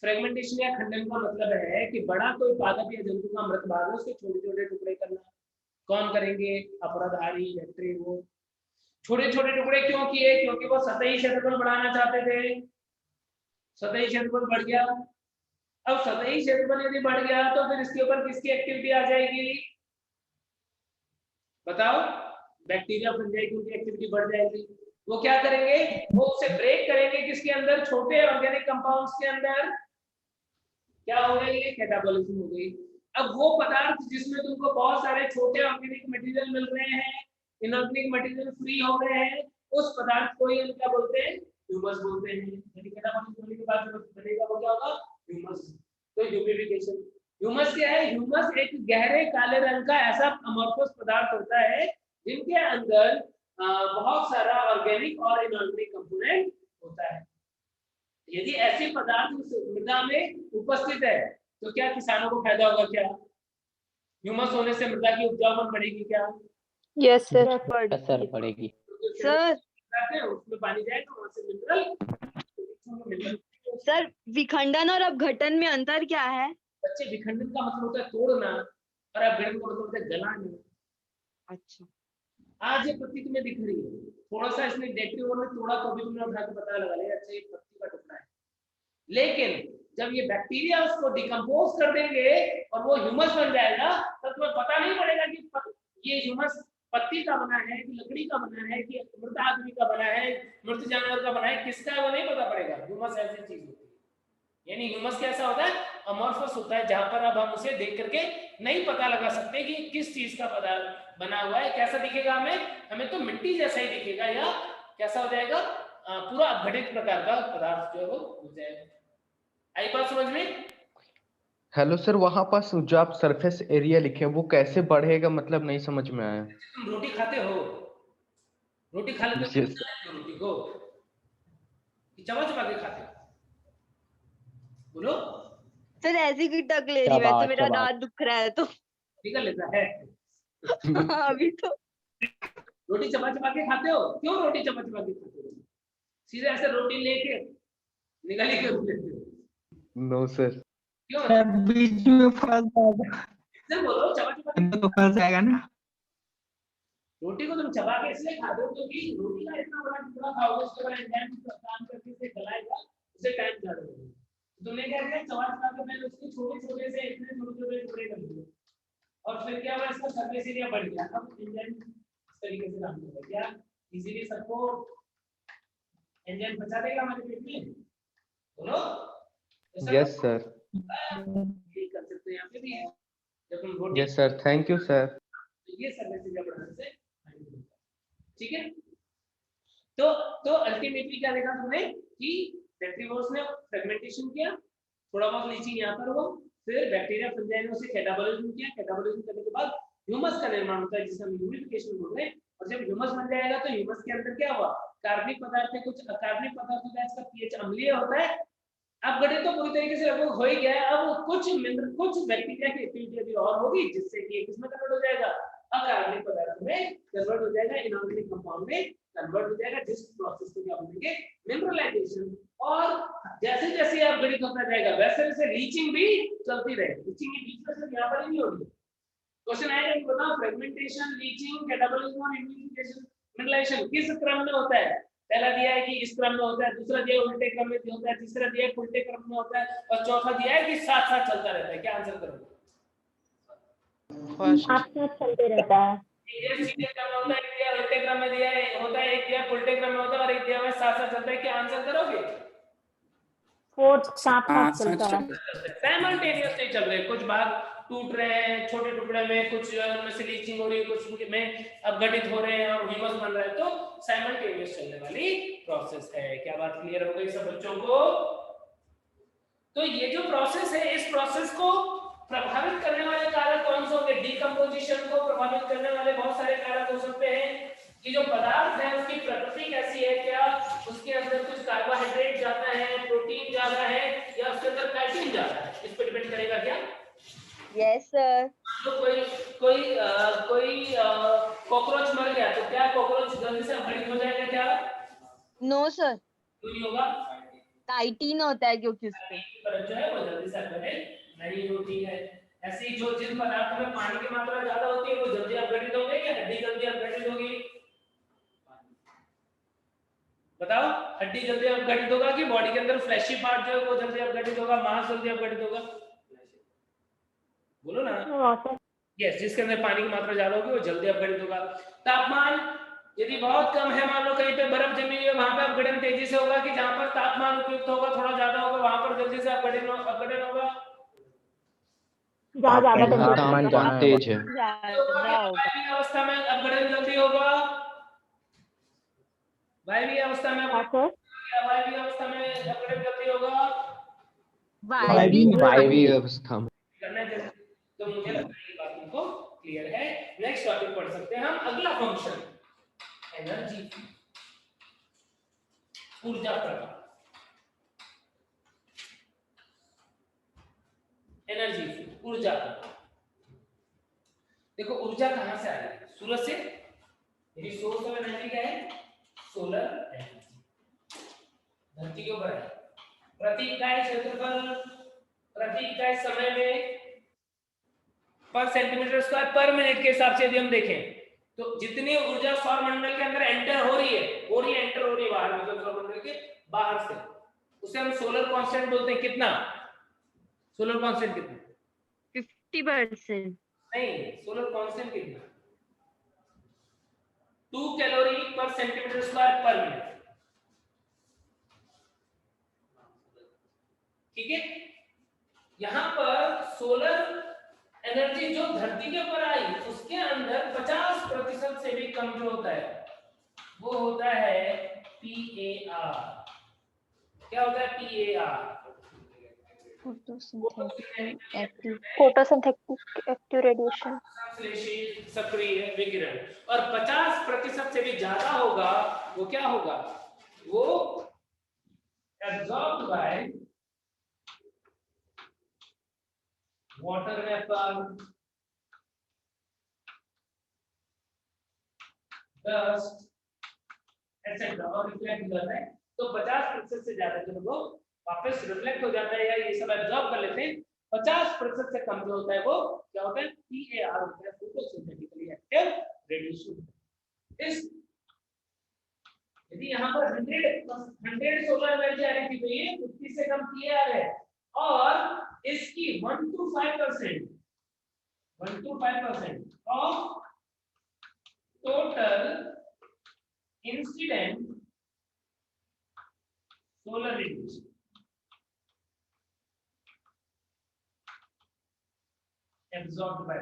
फ्रेगमेंटेशन या खंडन का मतलब है कि बड़ा कोई पादप या जंतु का मृत भाग है उसके छोटे छोटे टुकड़े करना। कौन करेंगे? अपराधारी, बैक्टीरिया। वो छोटे छोटे टुकड़े क्यों किए? क्योंकि वो सतही क्षेत्रफल बढ़ाना चाहते थे। सतही क्षेत्रफल बढ़ गया। अब सतही क्षेत्रफल यदि बढ़ गया तो फिर इसके ऊपर किसकी एक्टिविटी आ जाएगी? बताओ। बैक्टीरिया फंजाई की एक्टिविटी बढ़ जाएगी। वो क्या करेंगे? वो उसे ब्रेक करेंगे किसके अंदर? छोटे ऑर्गेनिक कंपाउंड्स के अंदर। क्या हो गई? ये कैटाबॉलिज्म हो गई। अब वो पदार्थ जिसमें तुमको बहुत सारे छोटे ऑर्गेनिक मटेरियल मिल रहे हैं, इनऑर्गेनिक मटेरियल फ्री हो रहे हैं, उस पदार्थ को ही हम क्या बोलते हैं? ह्यूमस बोलते हैं। यानी कैटाबॉलिज्म होने के बाद जो बनेगा वो क्या होगा? ह्यूमस। तो ह्यूमिफिकेशन। ह्यूमस क्या है? ह्यूमस एक गहरे काले रंग का ऐसा अमोर्फस पदार्थ होता है जिनके अंदर बहुत सारा ऑर्गेनिक और इनऑर्गेनिक कंपोनेंट होता है। यदि ऐसे पदार्थ उस मृदा में उपस्थित है तो क्या किसानों को फायदा होगा? क्या ह्यूमस होने से मृदा की उपजाऊपन बढ़ेगी? क्या? Yes sir. सर बढ़ेगी। सर उसमें पानी जाएगा, वहां से मिनरल। सर विखंडन और अपघटन में अंतर क्या है? बच्चे, विखंडन का मतलब होता है तोड़ना और अपघटन का मतलब होता है गलाना। अच्छा। आज ये पत्ती तुम्हें दिख रही है, थोड़ा सा इसने डेक्टिवर्म में तोड़ा तो भी तुमने उठा के पता लगा लिया अच्छा ये पत्ती का टुकड़ा है। लेकिन जब ये बैक्टीरिया उसको डिकम्पोज कर देंगे और वो ह्यूमस बन जाएगा तब तुम्हें पता नहीं पड़ेगा कि ये ह्यूमस पत्ती का बना है कि लकड़ी का बना है कि मृत आदमी का बना है, मृत जानवर का बना है, किसका है वो नहीं पता पड़ेगा। ह्यूमस ऐसी चीज होती है। यानी ह्यूमस कैसा होता है? अमॉर्फस होता है, जहां पर अब हम उसे देख करके नहीं पता लगा सकते कि किस चीज का पदार्थ बना हुआ है। कैसा दिखेगा हमें तो मिट्टी जैसा ही दिखेगा, या कैसा हो जाएगा? पूरा अपघटित प्रकार का पदार्थ जो है वो हो जाएगा। आई बात समझ में? हेलो सर, वहां पास जो आप सरफेस एरिया लिखे वो कैसे बढ़ेगा, मतलब नहीं समझ में आया। तुम रोटी खाते हो, रोटी खा लेते हो, रोटी को चबा चबा के खाते हो, बोलो। सर ऐसी की टक ले रही, मैं तो मेरा दांत दुख रहा है तो निकल लेता है। अभी तो रोटी चबा चबा के खाते हो? क्यों रोटी चबा चबा के खाते हो? सीधे ऐसे रोटी लेके निकाल के लेते हो? No sir. क्यों? सर बीच में फंस जाएगा। सर बोलो, चबा चबा के तो फंस जाएगा ना। रोटी को तुम चबा के इसलिए खाते हो क्योंकि रोटी का इतना बड़ा टुकड़ा खाओगे उसके बाद एंजाइम काम करके इसे गलाएगा, उसे टाइम ज्यादा लगेगा। तुमने क्या किया? चबा चबा के पहले उसके छोटे छोटे से इतने छोटे छोटे टुकड़े कर दिए और फिर क्या हुआ? इसका सरफेस एरिया बढ़ गया। अब एंजाइम इस तरीके से काम करेगा। क्या इजीली सबको एंजाइम बचा देगा हमारे पेट में? बोलो। Yes sir. यही कर सकते हैं यहाँ पे भी है। जब तुम रोटी, yes sir, thank you sir. ये सरफेस एरिया बढ़ाने से ठीक है। तो अल्टीमेटली क्या देखा तुमने कि बैक्टीरियोस ने फ्रेगमेंटेशन किया, थोड़ा बहुत लीचिंग यहाँ पर हुआ, फिर बैक्टीरिया फंजाई ने उसे कैटाबॉलिज्म किया। कैटाबॉलिज्म करने के बाद ह्यूमस का निर्माण होता है जिसे हम ह्यूमिफिकेशन बोलते हैं। और जब ह्यूमस बन जाएगा तो ह्यूमस के अंदर क्या हुआ? कार्बनिक पदार्थ है, कुछ अकार्बनिक पदार्थ होता है, इसका पीएच अम्लीय होता है। अब गठित तो पूरी तरीके से लगभग हो ही गया है। अब कुछ बैक्टीरिया की एक्टिविटी अभी और होगी जिससे कि किसमें कन्वर्ट हो जाएगा? अकार्बनिक पदार्थ में कन्वर्ट हो जाएगा, इनऑर्गेनिक कंपाउंड में कन्वर्ट हो जाएगा, जिस प्रोसेस को क्या बोलेंगे? मिनरलाइजेशन। और जैसे जैसे आप गठित होता जाएगा वैसे वैसे लीचिंग भी चलती रहेगी। लीचिंग की बीच में सिर्फ यहाँ पर ही नहीं होगी। क्वेश्चन आएगा कि बताओ फ्रेगमेंटेशन, लीचिंग, कैटाबॉलिज्म और ह्यूमिफिकेशन, मिनरलाइजेशन किस क्रम में होता है? पहला दिया है कि इस क्रम में होता है, दूसरा दिया है उल्टे क्रम में होता है, तीसरा दिया है उल्टे क्रम में होता है और चौथा दिया है कि साथ साथ चलता रहता है। क्या आंसर करोगे? साथ चलते रहता है। एक सीधे क्रम में होता है, एक दिया उल्टे क्रम में दिया है होता है, एक दिया उल्टे क्रम में होता है और एक दिया हुआ साथ साथ चलता है। क्या आंसर करोगे? फोर्थ साथ चलता है। साइमल्टेनियसली चल रहे हैं, कुछ भाग टूट रहे हैं छोटे टुकड़े में, कुछ उनमें से लीचिंग हो रही है, कुछ में अपघटित हो रहे हैं और ह्यूमस बन रहा है। तो साइमल्टेनियस चलने वाली प्रोसेस है। क्या बात क्लियर हो गई सब बच्चों को? तो ये जो प्रोसेस है, इस प्रोसेस को प्रभावित करने वाले कारक कौन से होंगे? डिकम्पोजिशन को प्रभावित करने वाले बहुत सारे कारक हो सकते हैं कि जो पदार्थ है उसकी प्रकृति कैसी है, क्या क्यों जाता है, इस पे डिपेंड करेगा क्या? Yes sir. तो कोई कॉकरोच मर गया तो क्या कॉकरोच जल्दी से अपग्रेड हो जाएगा क्या? नो सर, क्यों नहीं होगा? काइटिन होता है क्योंकि उसपे जो है वो जल्दी से अपग्रेड नहीं होती है। ऐसे ही जो जिन पदार्थों में पानी की मात्रा ज्यादा होती है वो जल्दी अपग्रेड होंगे या हड्डी जल्दी अपग्रेड होगी? बताओ, हड्डी जल्दी अपग्रेड होगा कि बॉडी के अंदर फ्लैशी पार्ट जो है वो जल्दी अपग्रेड होगा, मांस जल्दी अपग्रेड होगा? बोलो ना। यस, जिसके अंदर पानी की मात्रा ज्यादा होगी वो जल्दी अपग्रेड होगा। तापमान यदि बहुत कम है, मान लो कहीं पे बर्फ जमी हुई है, वहां पे अपग्रेड तेजी से होगा कि जहां पर तापमान उपयुक्त होगा थोड़ा ज्यादा होगा वहां पर जल्दी से अपग्रेड होगा? जहाँ ज्यादा तापमान बहुत तेज है। ज्यादा होगा। वायवीय अवस्था में अपग्रेड जल्दी होगा? वायवीय अवस्था में वायवीय अवस्था में अपग्रेड जल्दी होगा? वायवीय अवस्था में करना है जैसे, तो मुझे लगता है ये बात तुमको क्लियर है। नेक्स्ट टॉपिक पढ़ सकते हैं हम, अगला फंक्शन एनर्जी, ऊर्जा प्रकार। एनर्जी, ऊर्जा प्रकार। देखो ऊर्जा कहां से आ रही है? सूरज से। यदि सोर्स ऑफ एनर्जी क्या है? Solar energy. धरती के ऊपर है। प्रति इकाई क्षेत्रफल, प्रति इकाई समय में पर सेंटीमीटर स्क्वायर पर मिनट के हिसाब से यदि हम देखें तो जितनी ऊर्जा सौर मंडल के अंदर एंटर हो रही है बाहर, मतलब सौर मंडल के बाहर से, उसे हम सोलर कांस्टेंट बोलते हैं। कितना सोलर कांस्टेंट? कितना? 50%। नहीं, सोलर कांस्टेंट कितना? 2 कैलोरी पर सेंटीमीटर स्क्वायर पर मिनट। ठीक है, यहां पर सोलर एनर्जी जो धरती के ऊपर आई उसके अंदर 50% से भी कम जो होता है वो होता है PAR। क्या होता है PAR? फोटोसिंथेटिक एक्टिव रेडिएशन, संश्लेषित सक्रिय विकिरण। और 50% से भी ज्यादा होगा वो क्या होगा? वो absorbed by water vapour, dust etcetera और रिफ्लेक्ट हो जाता है। तो 50% से ज्यादा जो वो वापस रिफ्लेक्ट हो जाता है या ये सब एब्जॉर्ब कर लेते हैं। 50% से कम जो होता है वो क्या होता है? PAR होता है, फोटोसिंथेटिकली एक्टिव रेडिएशन। इस यदि यहाँ पर 100 सोलर एनर्जी आ रही थी तो ये 50 से कम PAR है, और इसकी 1 to 5% of total incident solar radiation absorbed by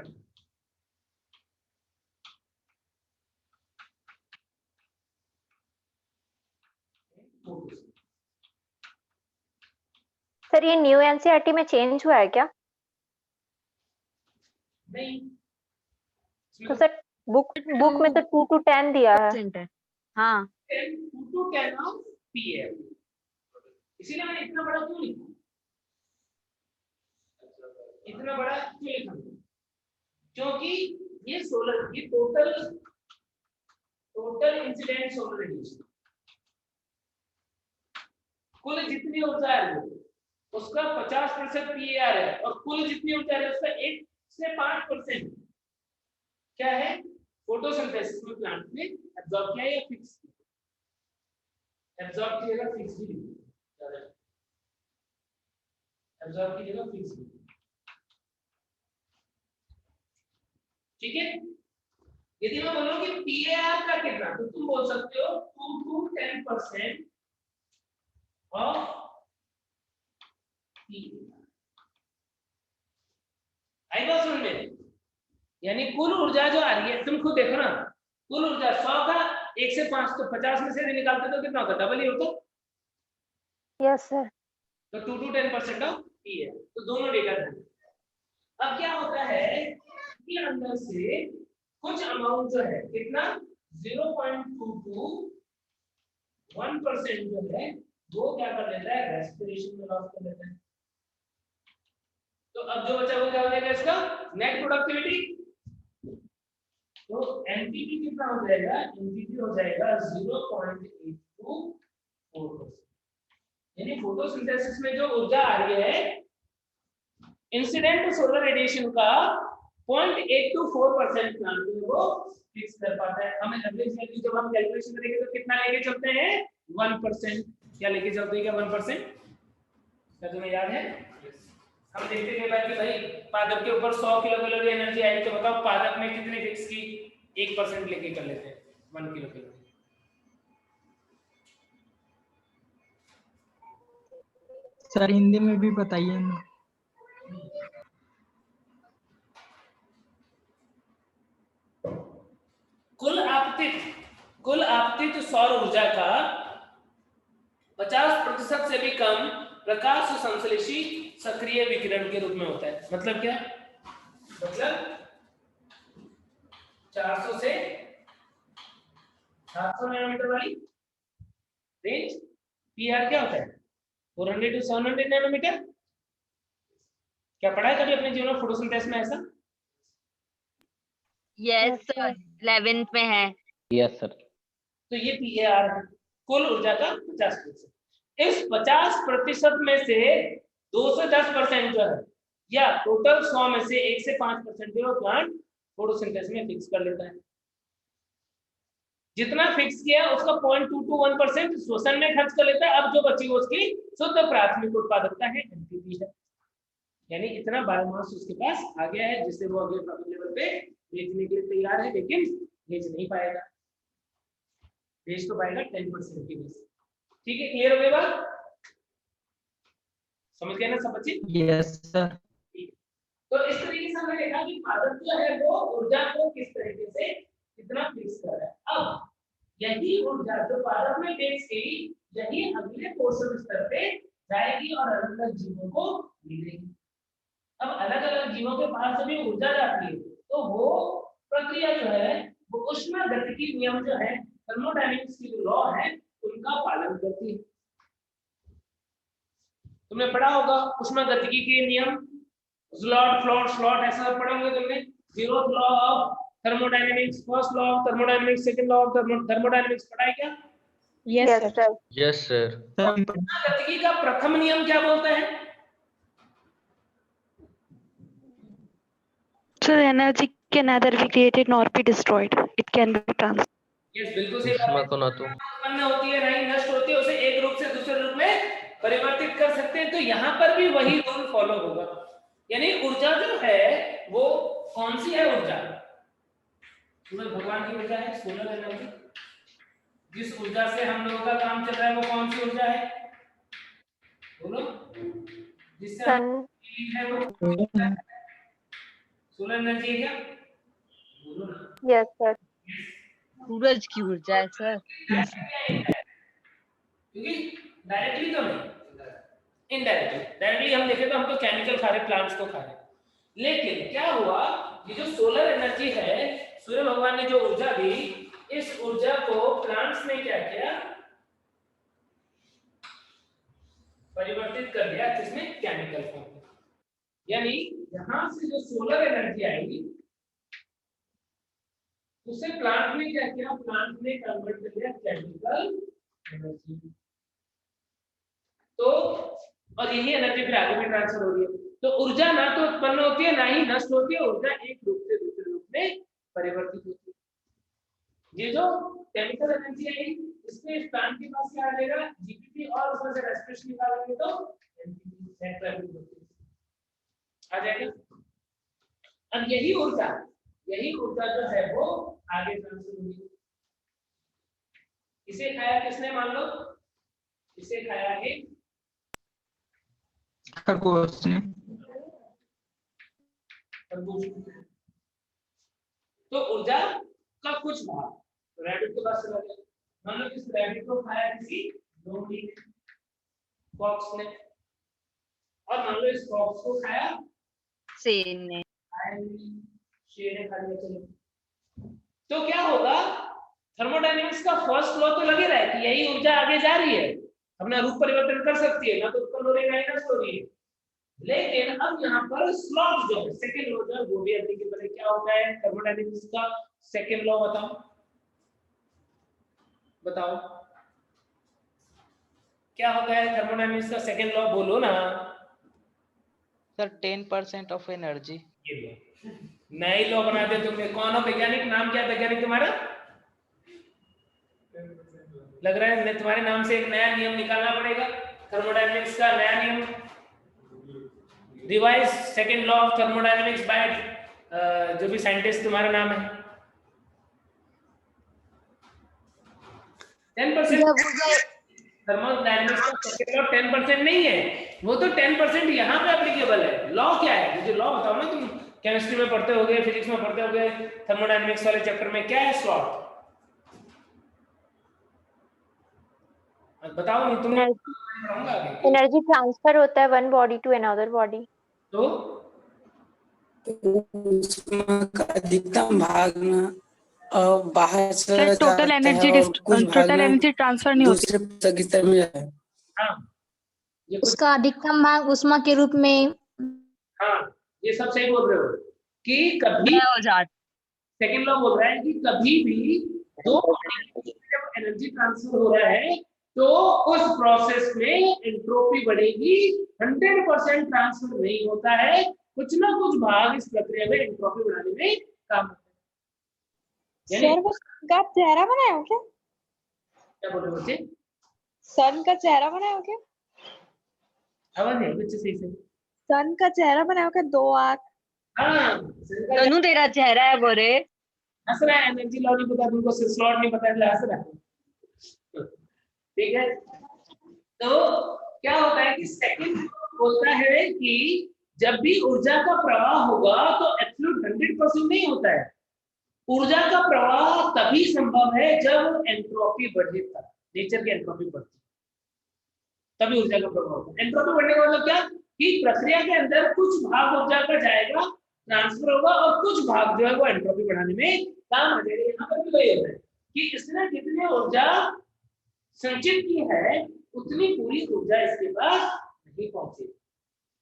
sir ये न्यू एनसीईआरटी में चेंज हुआ है क्या? नहीं, तो सर बुक में तो 2 to 10 दिया है। हाँ 2 to 10 of PAR। इसीलिए मैंने इतना बड़ा क्यों लिखा? इतना बड़ा क्यों लिखा? क्योंकि ये सोलर, ये टोटल इंसिडेंट सोलर रेडिएशन, कुल जितनी ऊर्जा है उसका 50% PAR है, और कुल जितनी ऊर्जा है उसका 1 से 5% क्या है? फोटोसिंथेसिस में प्लांट में एब्जॉर्ब किया या फिक्स किया? एब्जॉर्ब कीजिएगा फिक्स भी नहीं, एब्जॉर्ब कीजिएगा फिक्स भी। ठीक है, यदि मैं बोलूं कि PAR का कितना, तो तुम बोल सकते हो 2 to 10% ऑफ PAR। आई बात समझ में? यानी कुल ऊर्जा जो आ रही है, तुम खुद देखो ना, कुल ऊर्जा 100 का 1 से 5 तो 50 में से निकालते तो कितना होता? डबल ही होता। Yes sir. तो 2 to 10% ऑफ PAR, तो दोनों डेटा थे। अब क्या होता है कि अंदर से कुछ अमाउंट जो है कितना 0.2 to 1% जो है वो क्या कर लेता है? रेस्पिरेशन में लॉस कर लेता है। अब जो बचा वो क्या हो जाएगा इसका नेट प्रोडक्टिविटी। तो एनपीवी कितना हो जाएगा, एनपीवी हो जाएगा 0.824%। यानी फोटोसिंथेसिस में जो ऊर्जा आ रही है इंसिडेंट सोलर रेडिएशन का 0.824% प्लांट में वो फिक्स कर पाता है। हमें एवरेज वैल्यू जब हम कैलकुलेशन करेंगे तो कितना लेके चलते हैं 1%। क्या लेके चलते हैं क्या 1%? क्या तुम्हें याद है? हम देखते हैं कि भाई पादप के ऊपर 100 किलो कैलोरी एनर्जी आई तो बताओ पादप में कितने फिक्स की 1% लेके कर लेते हैं 1 किलो कैलोरी। सर हिंदी में भी बताइए ना। कुल आपतित सौर ऊर्जा का 50% से भी कम प्रकाश संश्लेषी सक्रिय विकिरण के रूप में होता है। मतलब क्या? मतलब 400 से 700 नैनोमीटर वाली रेंज पीआर क्या होता है 400 to 700 नैनोमीटर। क्या पढ़ा है कभी अपने जीवन में फोटोसिंथेसिस में ऐसा? यस सर 11th में है। Yes sir. तो ये पीआर है कुल ऊर्जा का 50%। इस 50% में से 2 से 10% जो है या टोटल 100 में से 1 से 5% जो प्लांट फोटोसिंथेसिस में फिक्स कर लेता है। जितना फिक्स किया उसका 0.221% शोषण में खर्च कर लेता है। अब जो बची वो उसकी शुद्ध प्राथमिक उत्पादकता है एनपीवी है। यानी इतना बायोमास उसके पास आ गया है जिससे वो अगले लेवल पे बेचने के लिए तैयार है, लेकिन बेच नहीं पाएगा। बेच तो पाएगा 10% की बेस। ठीक है, क्लियर हो गई बात? समझ गए ना सब बच्चे? Yes sir. तो इस तरीके से हमने देखा कि पादप जो है वो ऊर्जा को किस तरीके से कितना फिक्स कर रहा है। अब यही ऊर्जा जो पादप में फिक्स की यही अगले पोषण स्तर पे जाएगी और अलग अलग जीवों को मिलेगी। अब अलग अलग जीवों के पास जब ये ऊर्जा जाती है तो वो प्रक्रिया जो है वो उष्मागतिकी नियम जो है थर्मोडायनेमिक्स की जो लॉ है उनका पालन करती है। तुमने पढ़ा होगा उष्मागतिकी के नियम, स्लॉट ऐसा पढ़े होंगे तुमने। 0th law of thermodynamics, first law of thermodynamics, second law of thermodynamics पढ़ा है क्या? Yes sir. Yes sir. उष्मागतिकी का प्रथम नियम क्या बोलता है? So energy can neither be created nor be destroyed. It can be transferred. Yes बिल्कुल सही बात है। उत्पन्न होती है नहीं नष्ट होती है, उसे एक रूप से दूसरे रूप में परिवर्तित कर सकते हैं। तो यहाँ पर भी वही रूल फॉलो होगा। यानी ऊर्जा जो है वो कौन सी है ऊर्जा? सूरज भगवान की ऊर्जा है, सोलर एनर्जी। जिस ऊर्जा से हम लोगों का काम चल रहा है वो कौन सी ऊर्जा है? बोलो। जिससे है वो सोलर एनर्जी है क्या? बोलो ना। Yes sir. सूरज की ऊर्जा है सर। क्योंकि डायरेक्टली तो नहीं, डायरेक्टली हम देखें तो हम तो केमिकल खा रहे, प्लांट्स को खा रहे। लेकिन क्या हुआ, ये जो सोलर एनर्जी है, सूर्य भगवान ने जो ऊर्जा दी, इस ऊर्जा को प्लांट्स ने क्या किया? परिवर्तित कर दिया किसमें? केमिकल फॉर्म में। यानी यहां से जो सोलर एनर्जी आएगी उसे प्लांट ने क्या किया? प्लांट ने कन्वर्ट कर दिया केमिकल एनर्जी। तो और यही एनर्जी फिर आगे में ट्रांसफर हो रही है। तो ऊर्जा ना तो उत्पन्न होती है ना ही नष्ट होती है, ऊर्जा एक रूप से दूसरे रूप में परिवर्तित होती है। ये जो केमिकल एनर्जी है इसमें इस प्लांट के पास क्या आ जाएगा? जीपीपी, और उसमें से रेस्पिरेशन निकालेंगे तो एनपीपी आ जाएगा। अब यही ऊर्जा जो है वो आगे ट्रांसफर होगी। इसे खाया किसने? मान लो इसे खाया है खरगोश ने। तो ऊर्जा का कुछ भाग रैबिट के पास चला गया। मान लो इस रैबिट को खाया किसी लोमड़ी ने, फॉक्स ने, और मान लो इस फॉक्स को खाया शेर ने, शेर ने खा लिया। चलो तो क्या होगा? थर्मोडायनेमिक्स का फर्स्ट लॉ तो लगे रहा है कि यही ऊर्जा आगे जा रही है, अपना रूप परिवर्तन कर सकती है, ना तो उत्पन्न हो रही है ना ही नष्ट हो रही है। लेकिन अब यहाँ पर स्लॉट जो है सेकंड लॉ जो है वो भी एप्लीकेबल है। क्या होता है थर्मोडायनेमिक्स का सेकंड लॉ? बताओ बताओ क्या होता है थर्मोडायनेमिक्स का सेकंड लॉ? बोलो ना सर 10% ऑफ एनर्जी। ये लो नए लॉ बना दे तुमने। कौन हो वैज्ञानिक? नाम क्या है वैज्ञानिक तुम्हारा? लग रहा है तुम्हारे नाम से एक नया नियम निकालना पड़ेगा थर्मोडायनेमिक्स का, नया नियम। Revise second law of thermodynamics by जो भी साइंटिस्ट तुम्हारा नाम है। 10% थर्मोडायनेमिक्स का सेकंड लॉ 10% नहीं है, वो तो 10% यहाँ पे एप्लीकेबल है। लॉ क्या है मुझे लॉ बताओ ना। तुम केमिस्ट्री में पढ़ते होगे, फिजिक्स में पढ़ते होगे, थर्मोडायनेमिक्स वाले चैप्टर में क्या है स्लॉट? बताओ नहीं तुमने। एनर्जी ट्रांसफर होता है one body to another body. तो उसमें अधिकतम भाग में बाहर से टोटल एनर्जी ट्रांसफर नहीं होती। दूसरे स्तर में जाता है। हाँ उसका अधिकतम भाग ऊष्मा के रूप में। हाँ ये सब सही बोल रहे हो कि कभी सेकंड लॉ बोल रहा है कि कभी भी दो जब एनर्जी ट्रांसफर हो रहा है तो उस प्रोसेस में एंट्रोपी बढ़ेगी। 100% ट्रांसफर नहीं होता है, कुछ ना कुछ भाग इस प्रक्रिया में एंट्रोपी बढ़ाने में काम करता है। सर वो का चेहरा बनाया हो क्या? क्या बोल रहे हो बच्चे? सन का चेहरा बनाया हो क्या? आवाज नहीं बच्चे सही से। सन का चेहरा बनाया हो क्या? 2 आंख। हाँ तनु तेरा चेहरा है वो रे। हंस रहा है। एनर्जी लॉ नहीं पता तुमको, स्लॉट नहीं पता इसलिए हंस रहा है। ठीक है तो क्या होता है कि सेकंड बोलता है कि जब भी ऊर्जा का प्रवाह होगा तो एब्सोल्यूट 100% नहीं होता है। ऊर्जा का प्रवाह तभी संभव है जब एंट्रोपी बढ़े, तब नेचर की एंट्रोपी बढ़ती तभी ऊर्जा का प्रवाह होगा। एंट्रोपी बढ़ने का मतलब क्या कि प्रक्रिया के अंदर कुछ भाग ऊर्जा का जाएगा, ट्रांसफर होगा, और कुछ भाग जो है वो एंट्रोपी बढ़ाने में काम आ जाएगा। यहाँ पर भी वही होता है कि इसने जितनी ऊर्जा संचित की है उतनी पूरी ऊर्जा इसके पास नहीं पहुंची।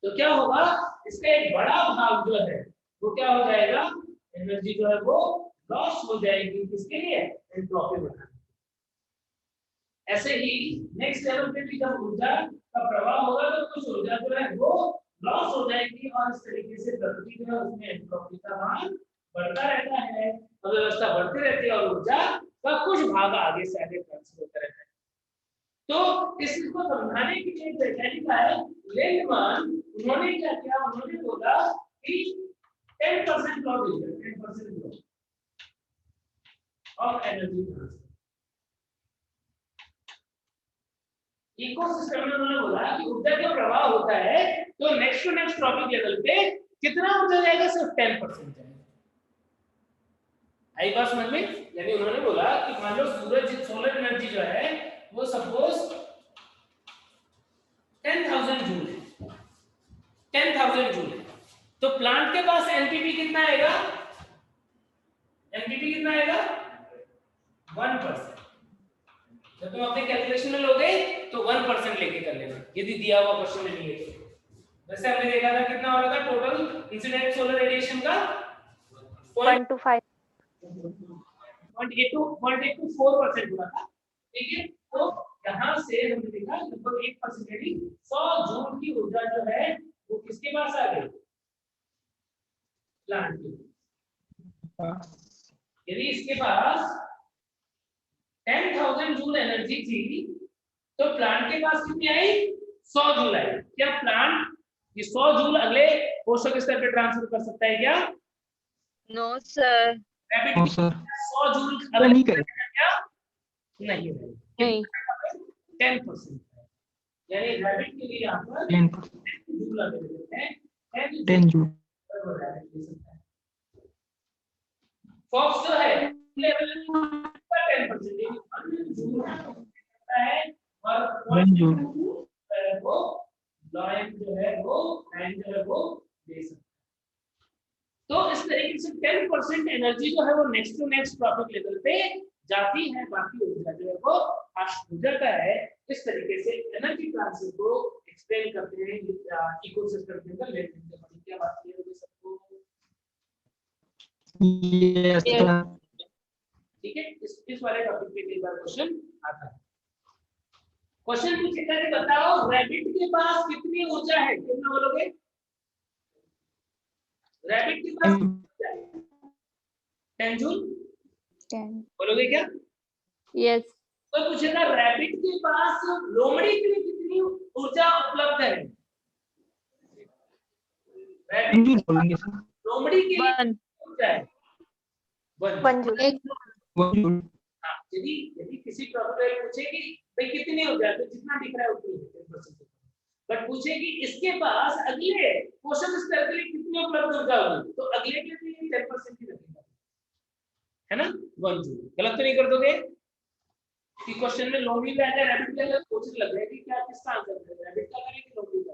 तो क्या होगा, इसका एक बड़ा भाग जो है वो क्या हो जाएगा, एनर्जी जो है वो लॉस हो जाएगी। किसके लिए? एंट्रोपी बढ़ाने। ऐसे ही नेक्स्ट लेवल पे भी जब ऊर्जा का प्रवाह होगा तो कुछ ऊर्जा जो है वो लॉस हो जाएगी और इस तरीके से प्रकृति जो है उसमें एंट्रोपी का मान बढ़ता रहता है, अव्यवस्था बढ़ती रहती है और ऊर्जा का कुछ भाग आगे से आगे ट्रांसफर होता रहता है। तो इसको समझाने के लिए वैज्ञानिक है लेंडमान, उन्होंने क्या किया, उन्होंने बोला कि 10% लॉ दीजिए, 10% law of energy transfer. Ecosystem में उन्होंने बोला कि ऊर्जा का प्रवाह होता है तो next to next topic level पे कितना ऊर्जा जाएगा, सिर्फ 10% जाएगा। आई बात समझ में? यानी उन्होंने बोला कि मान लो सूरज सोलर एनर्जी जो है वो सपोज 10,000 जूल है, 10,000 जूल है, तो प्लांट के पास एनपीवी कितना आएगा? एनपीवी कितना आएगा? 1%। जब तुम अपने कैलकुलेशन में लोगे तो 1% लेके कर लेना, यदि दिया हुआ क्वेश्चन में नहीं है। वैसे हमने देखा था कितना हो रहा था टोटल इंसिडेंट सोलर रेडिएशन का 0.25 0.824% हुआ था। ठीक है, तो यहाँ से हमने देखा लगभग 1% यानी 100 जूल की ऊर्जा जो है वो किसके पास आ गई? प्लांट के। यदि इसके पास 10,000 जूल एनर्जी थी तो प्लांट के पास कितनी आई? 100 जूल आई। क्या प्लांट ये 100 जूल अगले पोषक स्तर पे ट्रांसफर कर सकता है क्या? No sir. No sir. 100 joule नहीं करेगा क्या? नहीं। 10% यानी रैबिट के लिए यहाँ पर 10 जूल अवेलेबल है। 10 जूल फॉक्स जो है लेवल 10% जूल है और 1 जूल वो लॉयन जो है वो लाइन जो है वो दे सकता है। तो इस तरीके से 10% एनर्जी जो है वो next to next topic level पे जाती है, बाकी ऊर्जा जो है वो नष्ट हो जाता है। इस तरीके से एनर्जी ट्रांसफर को एक्सप्लेन करते हैं इकोसिस्टम के अंदर लेन देन के बारे में। क्या बात क्लियर होगी सबको? Yes sir. ठीक है, इस वाले टॉपिक पे कई बार क्वेश्चन आता है। क्वेश्चन पूछेगा कि बताओ रैबिट के पास कितनी ऊर्जा है, कितना बोलोगे? रैबिट के पास कितनी ऊर्जा है? 10 जूल 10 बोलोगे क्या? यस तो पूछेगा रैबिट के पास लोमड़ी के लिए कितनी ऊर्जा उपलब्ध है? रैबिट के पास लोमड़ी के लिए कितनी ऊर्जा है? 1 जूल। हाँ, यदि किसी टॉपिक पूछेगी भाई कितनी ऊर्जा है, तो जितना दिख रहा है उतनी है 10%। बट पूछेगी इसके पास अगले पोषक स्तर के लिए कितनी उपलब्ध ऊर्जा होगी, तो अगले के लिए 10% ही रखेगा, है ना? 1 जूल। गलत तो नहीं कर दोगे कि क्वेश्चन में लोमड़ी का है, रैबिट का है, सोचने लग रहे कि क्या किसका आंसर है, रैबिट का करें कि लोमड़ी का?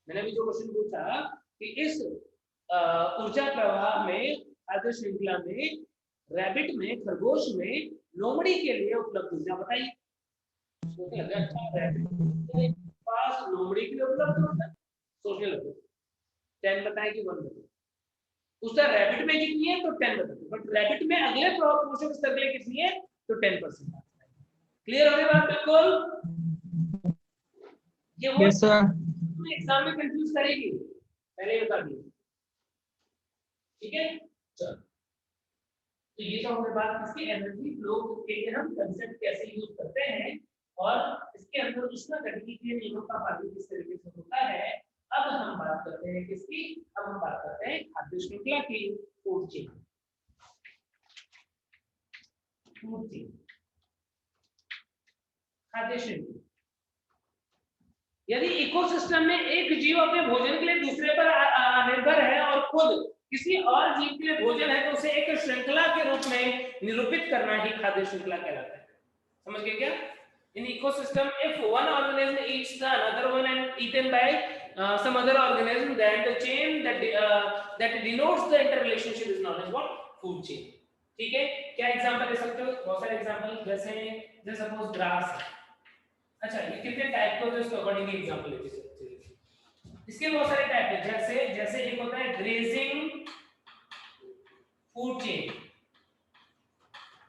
मैंने अभी जो क्वेश्चन पूछा कि इस ऊर्जा प्रवाह में खाद्य श्रृंखला में रैबिट में, खरगोश में लोमड़ी के लिए उपलब्ध ऊर्जा बताइए। सोचने लगे अच्छा रैबिट के पास लोमड़ी के लिए उपलब्ध ऊर्जा, सोचने लगे 10 बताएं कि 1 बताएं। उसका रैबिट में कितनी है तो 10 बताते, बट रैबिट में अगले पोषक स्तर के लिए कितनी है तो 10%। क्लियर हो गई बात बिल्कुल? ये वो यस सर। एग्जाम में कंफ्यूज करेगी, पहले बता दिए। ठीक है, चलो तो ये तो हमारे बात इसकी एनर्जी फ्लो के लिए हम कंसेप्ट कैसे यूज करते हैं और इसके अंदर उष्णकटिकी के नियमों का पालन किस तरीके से होता है। अब हम बात करते हैं किसकी? अब हम बात करते हैं खाद्य श्रृंखला की, फूड चेन। फूड चेन, खाद्य श्रृंखला। यदि इकोसिस्टम में एक जीव अपने भोजन के लिए दूसरे पर निर्भर है और खुद किसी और जीव के लिए भोजन है, तो उसे एक श्रृंखला के रूप में निरूपित करना ही खाद्य श्रृंखला कहलाता है। समझ गए क्या? In ecosystem, if one organism eats the another one and eaten by some other organism, then the chain that denotes the interrelationship is known as what? Food chain. ठीक है, क्या एग्जांपल दे सकते हो? बहुत सारे एग्जांपल, जैसे सपोज ग्रास। अच्छा, ये कितने टाइप के होते हैं उसके अकॉर्डिंग एग्जांपल लेते हैं। इसके बहुत सारे टाइप है, जैसे एक होता है ग्रेजिंग फूड चेन,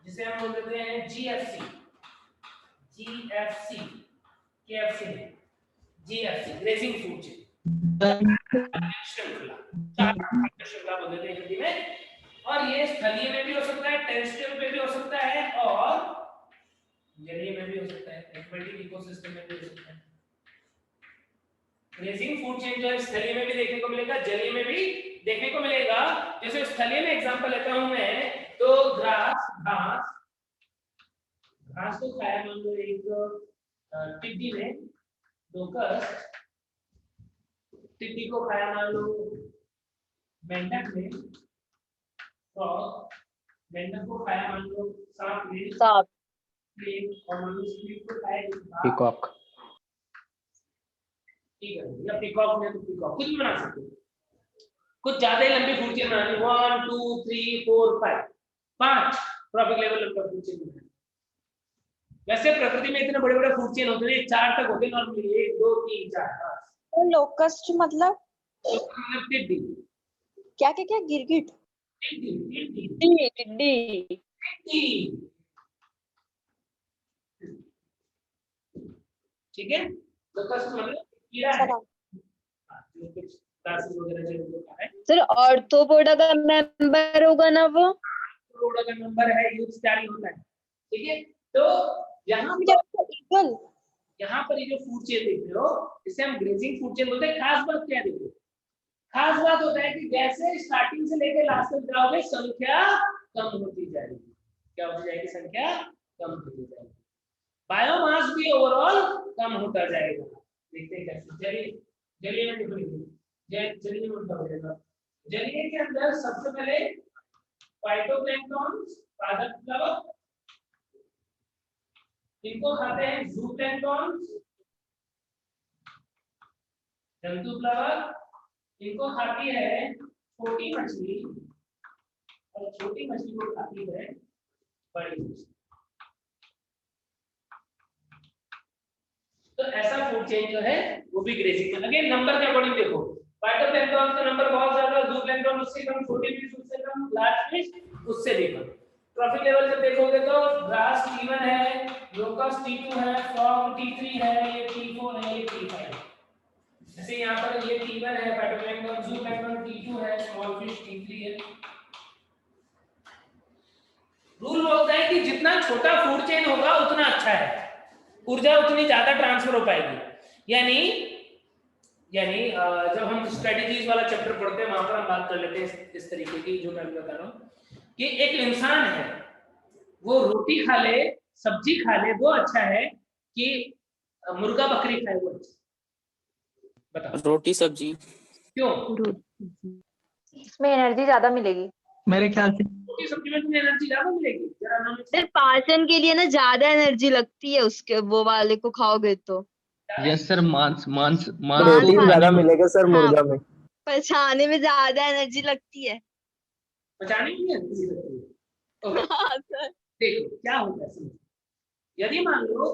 जिसे हम बोल देते हैं जीएफसी, केएफसी नहीं, जीएफसी, ग्रेजिंग फूड चेन श्रृंखला, श्रृंखला बोल देते हैं हिंदी में। और ये स्थलीय में भी हो सकता है, टेरेस्ट्रियल में भी हो सकता है और जलीय में भी हो सकता है, एक्वेटिक इकोसिस्टम में भी हो सकता है। ग्रेजिंग फूड चेन जो है स्थलीय में भी देखने को मिलेगा, जलीय में भी देखने को मिलेगा। जैसे स्थलीय में एग्जांपल लेता हूं मैं, तो घास को खाया मान लो एक टिड्डी ने, डोकस, टिड्डी को खाया मान लो मेंढक ने, मेंढक को खाया मान लो सांप ने, और मान लो स्नेक को खाया पीकॉक। ठीक है, या पीकॉक ने तो पीकॉक कुछ भी बना सकते हो। कुछ ज्यादा ही लंबी फूड चेन बनानी, 1 2 3 4 5 ट्रॉपिक लेवल पर फूड चेन बनानी। वैसे प्रकृति में इतने बड़े-बड़े फूड चेन होते हैं, 4 तक होते हैं नॉर्मली, 1 2 3 4 5। तो लोकस्ट मतलब टिड्डी, क्या क्या क्या? गिरगिट, टिड्डी। ठीक है, लोकस्ट मतलब कीड़ा है। सर ऑर्थोपोडा का मेंबर होगा ना वो? ऑर्थोपोडा का मेंबर है, यूज जारी होता है। ठीक है, तो यहाँ पर ये जो फूड चेन देख रहे हो, इसे हम ग्रेजिंग फूड चेन बोलते हैं। खास बात क्या देखो, खास बात होता है कि जैसे स्टार्टिंग से लेकर लास्ट तक जाओगे संख्या कम होती जाएगी। क्या होती जाएगी? संख्या कम होती जाएगी। बायोमास भी ओवरऑल कम होता जाएगा। देखते हैं कैसे। जलीय में जलीय में बताओ। जलीय के अंदर सबसे पहले फाइटोप्लैंक्टन, पादप प्लवक, इनको खाते हैं जूप्लैंक्टन, जंतु प्लवक, इनको खाती है छोटी मछली, और छोटी मछली को खाती है बड़ी मछली। तो ऐसा फूड चेन जो है वो भी ग्रेसिंग में। अगेन नंबर के अकॉर्डिंग देखो, फाइटोप्लैंक्टन का नंबर बहुत ज्यादा, जूप्लैंक्टन उससे कम, छोटी फिश उससे कम, लार्ज फिश उससे भी कम। ट्रॉफिक लेवल जब देखोगे तो ग्रास T1 है, लोकस T2 है, फ्रॉग T3 है, ये T4 है, ये T5 है। जैसे यहाँ पर ये T1 है, फाइटोप्लैंक्टन, जूप्लैंक्टन T2 है, स्मॉल फिश T3 है। रूल बोलता है कि जितना छोटा फूड चेन होगा उतना अच्छा है, ऊर्जा उतनी ज्यादा ट्रांसफर हो पाएगी। यानी जब हम स्ट्रेटजीज वाला चैप्टर पढ़ते हैं वहां पर हम बात कर लेते हैं इस तरीके की, जो मैं बता रहा हूँ कि एक इंसान है वो रोटी खा ले, सब्जी खा ले, वो अच्छा है कि मुर्गा बकरी खाए वो अच्छा? बताओ। रोटी सब्जी। क्यों? इसमें एनर्जी ज्यादा मिलेगी मेरे ख्याल से। रोटी सब्जी में तुम्हें एनर्जी ज्यादा मिलेगी। जरा नाम सर पाचन के लिए ना ज्यादा एनर्जी लगती है उसके, वो वाले को खाओगे तो। यस सर, मांस प्रोटीन ज्यादा मिलेगा सर मुर्गा में। पचाने में ज्यादा एनर्जी लगती है। पचाने में एनर्जी लगती है। हाँ सर। देखो क्या होता है, समझो। यदि मान लो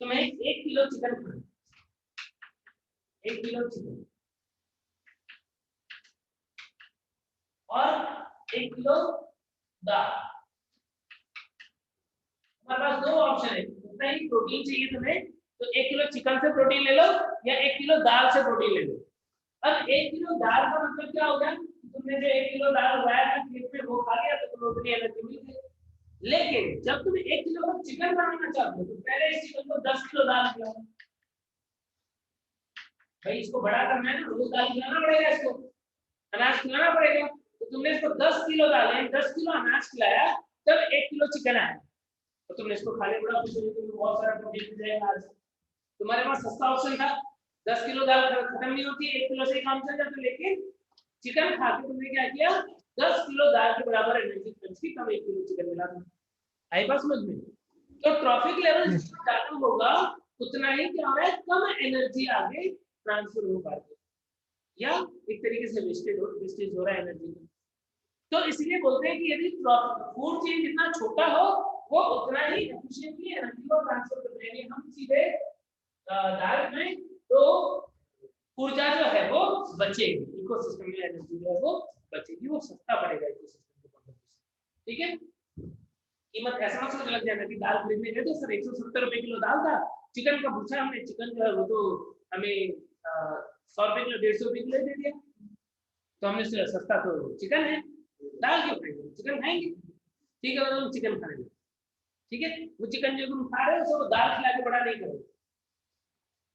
तुम्हें 1 किलो चिकन खाना, 1 किलो चिकन और 1 किलो दाल, हमारे पास 2 ऑप्शन है। उतना ही प्रोटीन चाहिए तुम्हें तो 1 किलो चिकन से प्रोटीन ले लो या 1 किलो दाल से प्रोटीन ले लो। अब 1 किलो दाल का मतलब क्या होगा, तुमने जो 1 किलो दाल उगाया था खेत में वो खा लिया तो तुम्हें उतनी एनर्जी मिल गई। लेकिन जब तुम 1 किलो का चिकन बनाना चाहते हो तो पहले इस चिकन को 10 किलो दाल खिलाओ। भाई इसको बड़ा करना है ना, रोज दाल खिलाना पड़ेगा, इसको अनाज खिलाना पड़ेगा। तो तुमने इसको 10 किलो दालें, 10 किलो अनाज खिलाया, तब 1 किलो चिकन आया। तो तुमने इसको खा लिया, बड़ा खुश हो गए, बहुत सारा प्रोटीन मिल जाएगा। आज तुम्हारे पास सस्ता ऑप्शन था, 10 किलो दाल खत्म नहीं होती, 1 किलो से काम चल जाता। लेकिन चिकन खा के तुमने क्या किया, 10 किलो दाल के बराबर एनर्जी बची, तब 1 किलो चिकन मिला। आई बात समझ में? तो ट्रॉफिक लेवल जितना ज्यादा होगा उतना ही क्या हो रहा है, कम एनर्जी आगे ट्रांसफर हो पाती है, या एक तरीके से वेस्टेज हो रहा है एनर्जी का। तो इसलिए बोलते हैं कि यदि फूड चेन जितना छोटा हो वो उतना ही एफिशिएंटली एनर्जी को ट्रांसफर कर देंगे। हम सीधे डायरेक्ट में तो ऊर्जा जो है वो बचेगी, इकोसिस्टम में एनर्जी जो है वो बचेगी, वो सस्ता पड़ेगा इकोसिस्टम को। ठीक है, कीमत ऐसा मत सोच लग जाएगा कि दाल खरीदने गए तो सर 170 रुपए किलो दाल था, चिकन का पूछा हमने, चिकन जो है वो तो हमें 100 रुपए किलो 150 रुपए किलो दे दिया, तो हमने सस्ता तो चिकन है, दाल क्यों खाएंगे, चिकन खाएंगे। ठीक है, तो चिकन खाएंगे। ठीक है, वो चिकन जो तुम खा रहे हो उसको दाल खिला के बड़ा नहीं करो।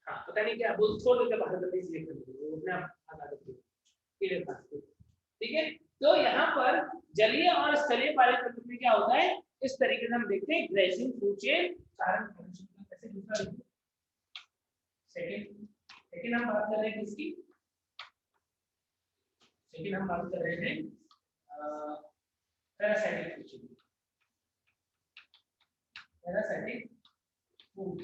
हाँ, पता नहीं क्या बोल, छोड़ देते बाहर जल्दी से लेकर वो अपने आप खा देते। ठीक है, तो यहाँ पर जलीय और स्थलीय पारिस्थितिकी में क्या होता है, इस तरीके से हम देखते हैं ग्रेसिंग फूड चेन कारण फंक्शन का। कैसे दूसरा सेकंड हम बात कर रहे हैं किसकी, सेकंड हम बात कर रहे हैं parasitic food chain. Parasitic food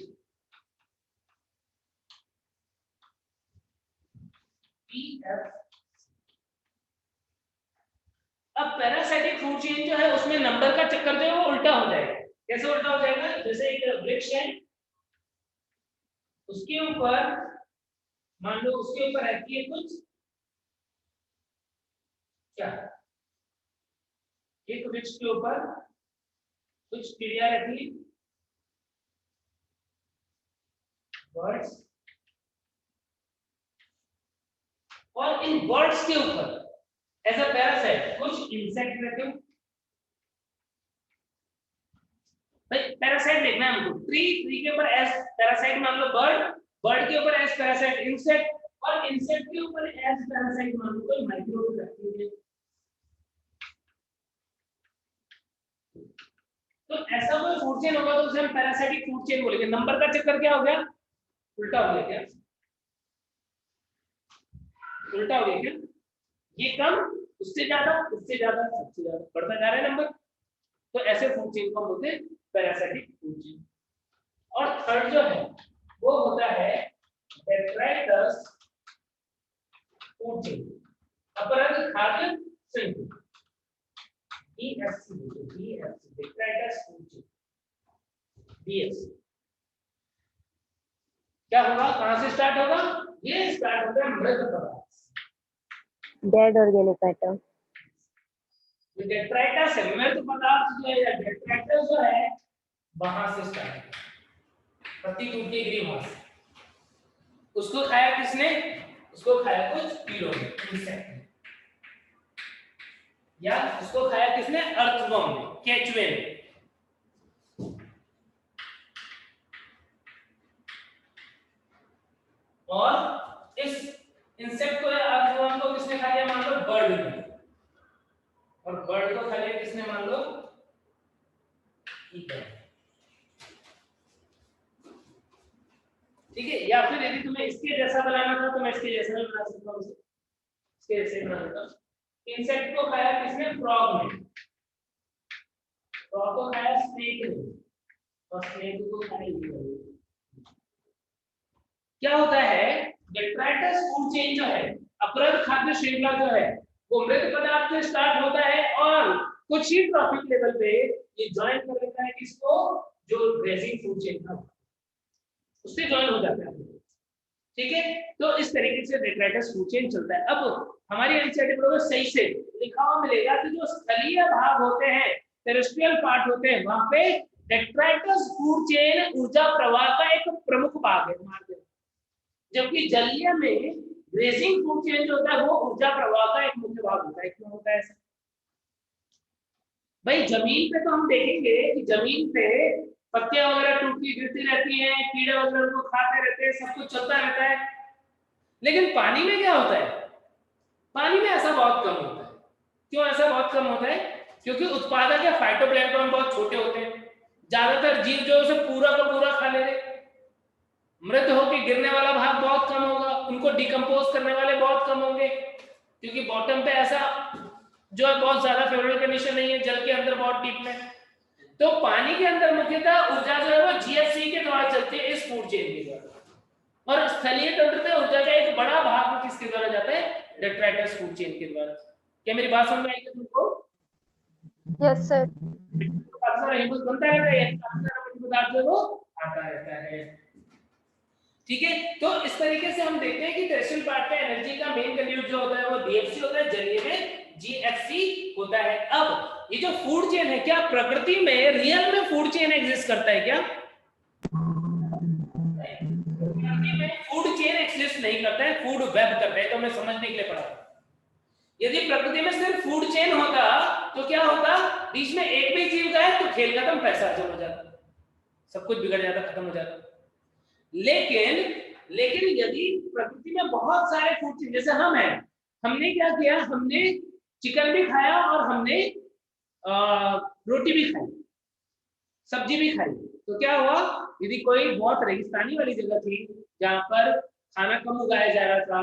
PF। अब पैरासाइटिक फूड चेन जो है उसमें नंबर का चक्कर जो है वो उल्टा हो जाएगा। कैसे उल्टा हो जाएगा, जैसे एक वृक्ष है, उसके ऊपर मान लो उसके ऊपर रहती है कुछ क्या, एक वृक्ष के ऊपर कुछ चिड़िया रहती है, बर्ड्स, और इन बर्ड्स के ऊपर एज अ पैरासाइट कुछ इंसेक्ट रहते हैं। भाई पैरासाइट देखना है हमको, ट्री के ऊपर एज पैरासाइट मान लो बर्ड, बर्ड के ऊपर एज पैरासाइट इंसेक्ट, और इंसेक्ट के ऊपर एज पैरासाइट मान लो कोई माइक्रोब बैक्टीरिया। तो ऐसा कोई फूड चेन होगा तो उसे हम पैरासाइटिक फूड चेन बोलेंगे। नंबर का चक्कर क्या हो गया, उल्टा हो गया क्या, उल्टा हो गया क्या, ये कम उससे ज्यादा, उससे ज्यादा, सबसे ज्यादा बढ़ता जा रहा है नंबर। तो ऐसे फूड चेन को बोलते हैं पैरासाइटिक फूड चेन। और थर्ड जो है वो होता है डेट्राइटस फूड चेन, अपराध खाद्य श्रृंखला, DFC, detritus food chain, DFC। क्या होगा, कहां से स्टार्ट होगा, ये स्टार्ट होगा मृत पदार्थ, डेड ऑर्गेनिक मैटर। डेट्राइटस है, मृत पदार्थ जो है या डेट्राइटस जो है वहां से स्टार्ट होगा, प्रतिकृति ग्रीवहाउस। उसको खाया किसने, उसको खाया कुछ कीड़ों ने, इंसेक्ट ने, या उसको खाया किसने, अर्थवर्म ने, केचुए ने। और इस इंसेक्ट को या अर्थवर्म को किसने खा लिया, मान लो बर्ड ने, और बर्ड को खा लिया किसने, मान लो ईगल। ठीक है, या फिर यदि तुम्हें इसके जैसा बनाना था तो मैं इसके जैसा भी बना सकता हूं, इसके जैसे बना सकता हूं। इंसेक्ट को खाया किसने, फ्रॉग ने, फ्रॉग को खाया स्नेक ने, और स्नेक को खाया ईगल। क्या होता है, डेट्राइटस फूड चेन जो है, अपरद खाद्य श्रृंखला जो है, वो मृत पदार्थ से स्टार्ट होता है और कुछ ही ट्रॉफिक लेवल पे ये ज्वाइन कर लेता है किसको, जो ग्रेजिंग फूड चेन था उससे ज्वाइन हो जाता है। ठीक है, तो इस तरीके से डेट्राइटस फूड चेन चलता है। अब हमारी एनसीईआरटी में सही से लिखा हुआ मिलेगा कि जो स्थलीय भाग होते हैं, टेरेस्ट्रियल पार्ट होते हैं, वहां पे डेट्राइटस फूड चेन ऊर्जा प्रवाह का एक प्रमुख भाग है, जबकि जलीय में ग्रेजिंग फूड चेन जो होता है वो ऊर्जा प्रवाह का एक मुख्य भाग होता है। क्यों होता है ऐसा? भाई जमीन पे तो हम देखेंगे कि जमीन पे पत्तियां वगैरह टूटती गिरती रहती हैं, कीड़े वगैरह उनको खाते रहते हैं, सब कुछ चलता रहता है। लेकिन पानी में क्या होता है, पानी में ऐसा बहुत कम होता है। क्यों ऐसा बहुत कम होता है? क्योंकि उत्पादक या फाइटोप्लैंक्टन बहुत छोटे होते हैं, ज्यादातर जीव जो है पूरा का पूरा खा ले रहे, मृत होकर गिरने वाला भाग बहुत कम होगा, उनको डिकम्पोज करने वाले बहुत कम होंगे, क्योंकि बॉटम पे ऐसा जो है बहुत ज्यादा फेवरेबल कंडीशन नहीं है, जल के अंदर बहुत डीप में। तो पानी के अंदर मुख्यतः ऊर्जा जो है वो जीएफसी के द्वारा चलती है, इस फूड चेन के द्वारा, और स्थलीय तंत्र में ऊर्जा का एक बड़ा भाग किसके द्वारा जाता है, डेट्राइटस फूड चेन के द्वारा। क्या मेरी बात समझ में आई तुमको? Yes sir. बनता रहता है, पदार्थ जो वो आता रहता है। ठीक है, तो इस तरीके से हम देखते हैं कि टेरेस्ट्रियल पार्ट पे एनर्जी का मेन कंट्रीब्यूट जो होता है वो डीएफसी होता है, जलीय में जीएफसी होता है। अब ये जो फूड चेन है, क्या प्रकृति में रियल में फूड चेन एग्जिस्ट करता है क्या? प्रकृति में फूड चेन एग्जिस्ट नहीं करता है, फूड वेब करता है। तो हमें समझने के लिए पड़ा, यदि प्रकृति में सिर्फ फूड चेन होता तो क्या होता, बीच में एक भी जीव गए तो खेल खत्म, पैसा खत्म हो जाता, सब कुछ बिगड़ जाता, खत्म हो जाता। लेकिन यदि प्रकृति में बहुत सारे फूड चेन, जैसे हम हैं, हमने क्या किया, हमने चिकन भी खाया और हमने रोटी भी खाई, सब्जी भी खाई, तो क्या हुआ, यदि कोई बहुत रेगिस्तानी वाली जगह थी जहां पर खाना कम उगाया जा रहा था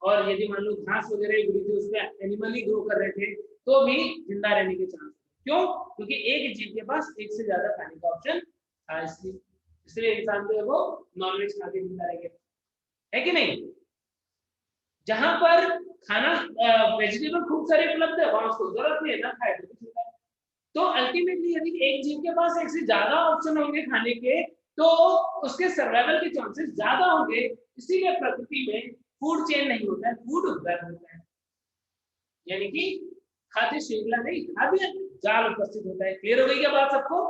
और यदि मान लो घास वगैरह उगती थी, उसमें एनिमल ही ग्रो कर रहे थे, तो भी जिंदा रहने के चांस। क्यों? क्योंकि एक जीव के पास एक से ज्यादा खाने का ऑप्शन था, इसलिए इंसान जो है वो नॉनवेज खा के जिंदा रह गया, है कि नहीं? जहां पर खाना वेजिटेबल खूब सारे उपलब्ध है, वहां उसको जरूरत नहीं है, ना खाए तो कुछ नहीं। तो अल्टीमेटली यदि एक जीव के पास एक से ज्यादा ऑप्शन होंगे खाने के, तो उसके सर्वाइवल के चांसेस ज्यादा होंगे। इसीलिए प्रकृति में फूड चेन नहीं होता है, फूड वेब होता है, यानी कि खाद्य श्रृंखला नहीं, खाद्य जाल उपस्थित होता है। क्लियर हो गई क्या बात सबको?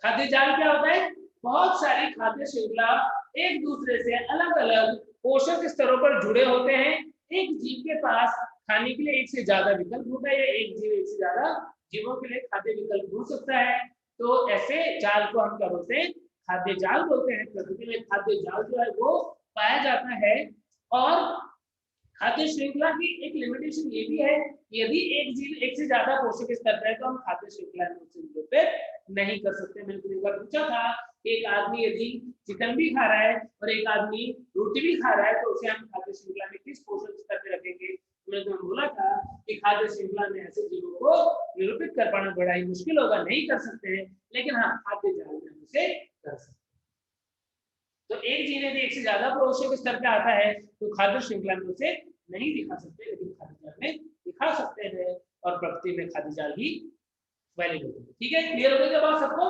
खाद्य जाल क्या होता है? बहुत सारी खाद्य श्रृंखला एक दूसरे से अलग अलग पोषक स्तरों पर जुड़े होते हैं। एक जीव के पास खाने के लिए एक से ज्यादा विकल्प होता है, या एक जीव एक से ज्यादा जीवों के लिए खाद्य विकल्प हो सकता है। तो ऐसे जाल को हम क्या बोलते हैं? खाद्य जाल बोलते हैं। प्रकृति में खाद्य जाल जो है वो पाया जाता है। और खाद्य श्रृंखला की एक लिमिटेशन ये भी है, यदि एक जीव एक से ज्यादा पोषक स्तर पर है तो हम खाद्य श्रृंखला में उससे निरूपित नहीं कर सकते। मैंने एक बार पूछा था, एक आदमी यदि चिकन भी खा रहा है और एक आदमी रोटी भी खा रहा है, तो उसे हम खाद्य श्रृंखला में किस पोषक स्तर पर रखेंगे? मैंने तो बोला था कि खाद्य श्रृंखला में ऐसे जीवों को निरूपित कर पाना बड़ा ही मुश्किल होगा, नहीं कर सकते हैं, लेकिन हाँ खाद्य जाल में हम उसे कर सकते हैं। तो एक जीव यदि एक से ज्यादा पोषक स्तर पे आता है तो खाद्य श्रृंखला में उसे नहीं दिखा सकते, लेकिन खाद्य जाल में दिखा सकते हैं, और प्रकृति में खाद्य जाल ही वैलिड होते हैं। ठीक है, क्लियर हो गया बात सबको?